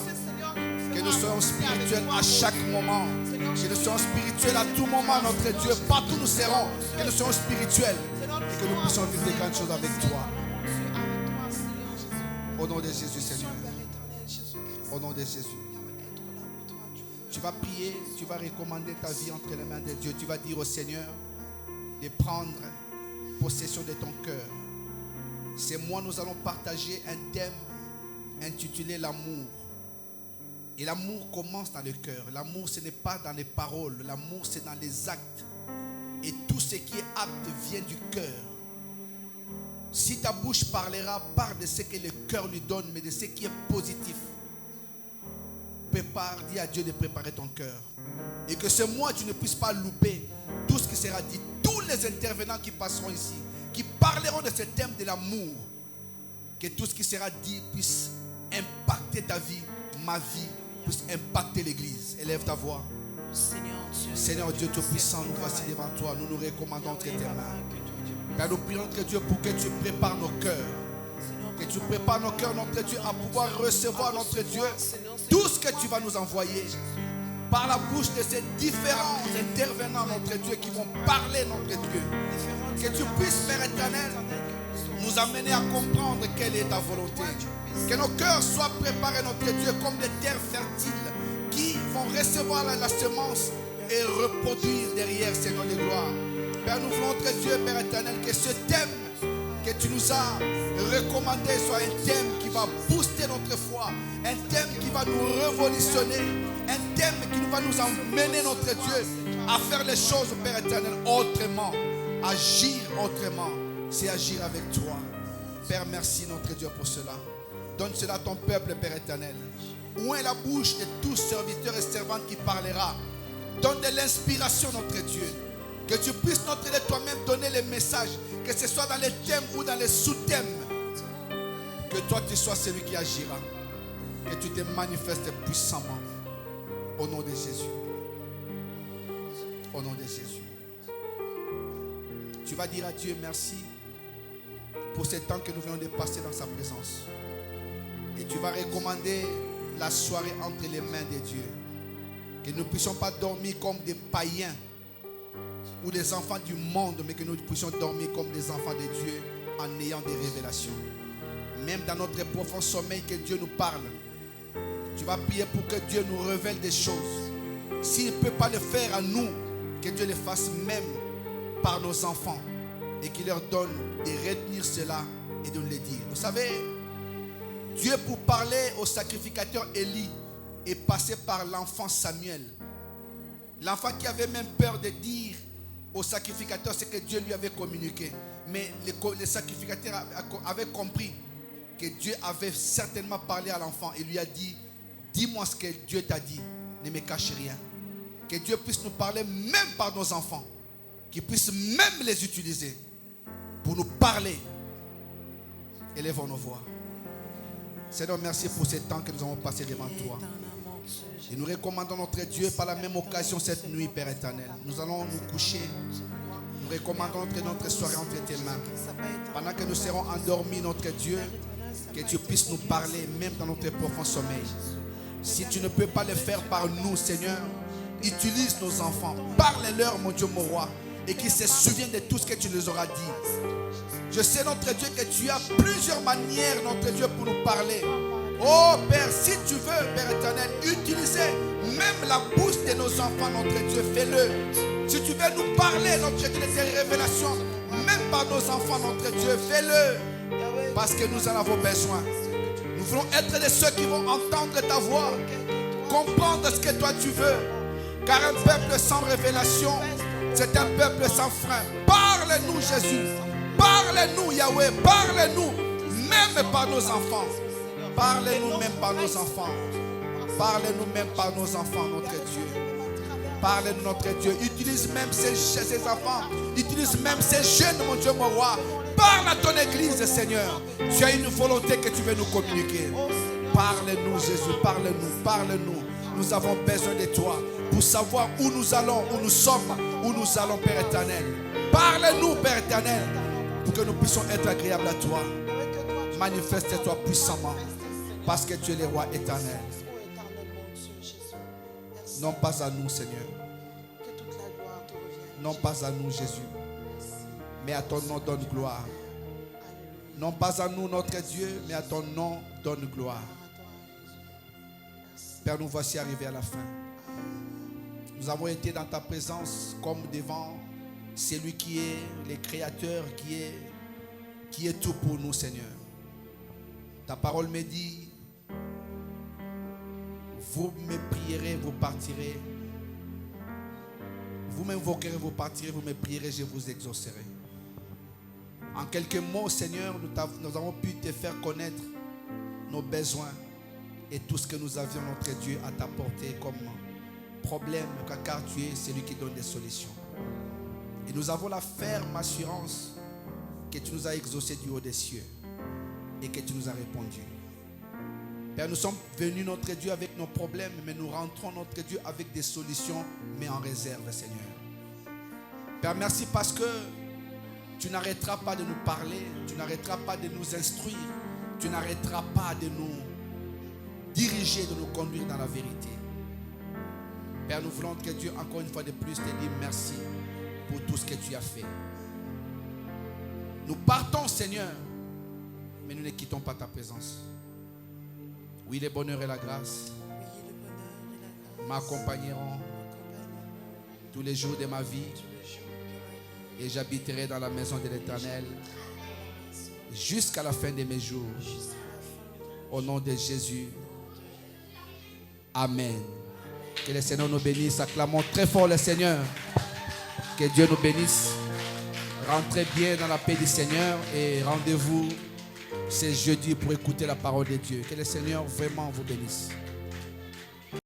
Que nous soyons spirituels à chaque moment. Que nous soyons spirituels à tout moment, notre Dieu. Partout nous serons. Que nous soyons spirituels. Et que nous puissions vivre des grandes choses avec toi. Au nom de Jésus, Seigneur. Au nom de Jésus. Tu vas prier, tu vas recommander ta vie entre les mains de Dieu. Tu vas dire au Seigneur de prendre possession de ton cœur. Ce mois, nous allons partager un thème intitulé l'amour. Et l'amour commence dans le cœur. L'amour, ce n'est pas dans les paroles. L'amour, c'est dans les actes. Et tout ce qui est acte vient du cœur. Si ta bouche parlera, parle de ce que le cœur lui donne, mais de ce qui est positif. Prépare, dis à Dieu de préparer ton cœur. Et que ce mois, tu ne puisses pas louper tout ce qui sera dit. Tous les intervenants qui passeront ici, qui parleront de ce thème de l'amour, que tout ce qui sera dit puisse impacter ta vie, ma vie, puisse impacter l'église. Élève ta voix. Seigneur Dieu Tout-Puissant, nous voici devant toi. Nous nous recommandons entre tes mains. Père, nous prions notre Dieu pour que tu prépares nos cœurs. Que tu prépares nos cœurs, notre Dieu, à pouvoir recevoir, notre Dieu, tout ce que tu vas nous envoyer. Par la bouche de ces différents intervenants, notre Dieu, qui vont parler, notre Dieu. Que tu puisses, Père éternel, nous amener à comprendre quelle est ta volonté. Que nos cœurs soient préparés, notre Dieu, comme des terres fertiles qui vont recevoir la semence et reproduire derrière, Seigneur de gloire. Père, nous voulons, notre Dieu, Père éternel, que ce thème que tu nous as recommandé soit un thème qui va booster notre foi, un thème qui va nous révolutionner, un thème qui va nous emmener, notre Dieu, à faire les choses, Père éternel, autrement. Agir autrement, c'est agir avec toi. Père, merci, notre Dieu, pour cela. Donne cela à ton peuple, Père éternel. Où est la bouche de tous serviteurs et servantes qui parlera? Donne de l'inspiration, notre Dieu. Que tu puisses, notre Dieu, toi-même donner les messages, que ce soit dans les thèmes ou dans les sous-thèmes. Que toi, tu sois celui qui agira. Que tu te manifestes puissamment. Au nom de Jésus. Au nom de Jésus. Tu vas dire à Dieu merci pour ce temps que nous venons de passer dans sa présence. Et tu vas recommander la soirée entre les mains de Dieu. Que nous ne puissions pas dormir comme des païens ou des enfants du monde, mais que nous puissions dormir comme des enfants de Dieu en ayant des révélations. Même dans notre profond sommeil, que Dieu nous parle. Tu vas prier pour que Dieu nous révèle des choses. S'il ne peut pas le faire à nous, que Dieu le fasse même par nos enfants et qu'il leur donne de retenir cela et de nous le dire. Vous savez, Dieu, pour parler au sacrificateur Élie, est passé par l'enfant Samuel. L'enfant qui avait même peur de dire au sacrificateur ce que Dieu lui avait communiqué. Mais le sacrificateur avait compris que Dieu avait certainement parlé à l'enfant et lui a dit: dis-moi ce que Dieu t'a dit, ne me cache rien. Que Dieu puisse nous parler même par nos enfants, qu'il puisse même les utiliser pour nous parler. Élevons nos voix. Seigneur, merci pour ce temps que nous avons passé devant toi. Et nous recommandons notre Dieu par la même occasion cette nuit, Père éternel. Nous allons nous coucher. Nous recommandons notre soirée entre tes mains. Pendant que nous serons endormis, notre Dieu, que tu puisses nous parler même dans notre profond sommeil. Si tu ne peux pas le faire par nous, Seigneur, utilise nos enfants. Parle-leur, mon Dieu, mon roi, et qu'ils se souviennent de tout ce que tu les auras dit. Je sais, notre Dieu, que tu as plusieurs manières, notre Dieu, pour nous parler. Oh Père, si tu veux, Père éternel, utiliser même la bouche de nos enfants, notre Dieu, fais-le. Si tu veux nous parler, notre Dieu, de tes révélations, même par nos enfants, notre Dieu, fais-le. Parce que nous en avons besoin. Nous voulons être de ceux qui vont entendre ta voix, comprendre ce que toi tu veux. Car un peuple sans révélation, c'est un peuple sans frein. Parle-nous, Jésus. Parle-nous, Yahweh. Parle-nous, même par nos enfants. Parle-nous même par nos enfants. Parle-nous même par nos enfants, notre Dieu. Parle-nous, notre Dieu. Utilise même ces enfants. Utilise même ces jeunes, mon Dieu, mon roi. Parle à ton église, Seigneur. Tu as une volonté que tu veux nous communiquer. Parle-nous, Jésus. Parle-nous. Parle-nous. Nous avons besoin de toi pour savoir où nous allons, où nous sommes, où nous allons, Père éternel. Parle-nous, Père éternel, pour que nous puissions être agréables à toi. Manifeste-toi puissamment, parce que tu es le roi éternel. Non pas à nous, Seigneur. Non pas à nous, Jésus. Mais à ton nom donne gloire. Non pas à nous, notre Dieu, mais à ton nom donne gloire. Père, nous voici arrivés à la fin. Nous avons été dans ta présence comme devant celui qui est le Créateur, qui est qui est tout pour nous, Seigneur. Ta parole me dit, vous me prierez, vous partirez. Vous m'invoquerez, vous partirez, vous me prierez, je vous exaucerai. En quelques mots, Seigneur, nous avons pu te faire connaître nos besoins et tout ce que nous avions, notre Dieu, à t'apporter comme problème, car tu es celui qui donne des solutions. Et nous avons la ferme assurance que tu nous as exaucés du haut des cieux et que tu nous as répondu. Père, nous sommes venus, notre Dieu, avec nos problèmes, mais nous rentrons, notre Dieu, avec des solutions, mais en réserve, Seigneur. Père, merci parce que tu n'arrêteras pas de nous parler, tu n'arrêteras pas de nous instruire, tu n'arrêteras pas de nous diriger, de nous conduire dans la vérité. Père, nous voulons que Dieu, encore une fois de plus, te dire merci pour tout ce que tu as fait. Nous partons, Seigneur, mais nous ne quittons pas ta présence. Oui, le bonheur et la grâce m'accompagneront tous les jours de ma vie et j'habiterai dans la maison de l'Éternel jusqu'à la fin de mes jours. Au nom de Jésus. Amen. Que le Seigneur nous bénisse. Acclamons très fort le Seigneur. Que Dieu nous bénisse. Rentrez bien dans la paix du Seigneur et rendez-vous ce jeudi pour écouter la parole de Dieu. Que le Seigneur vraiment vous bénisse.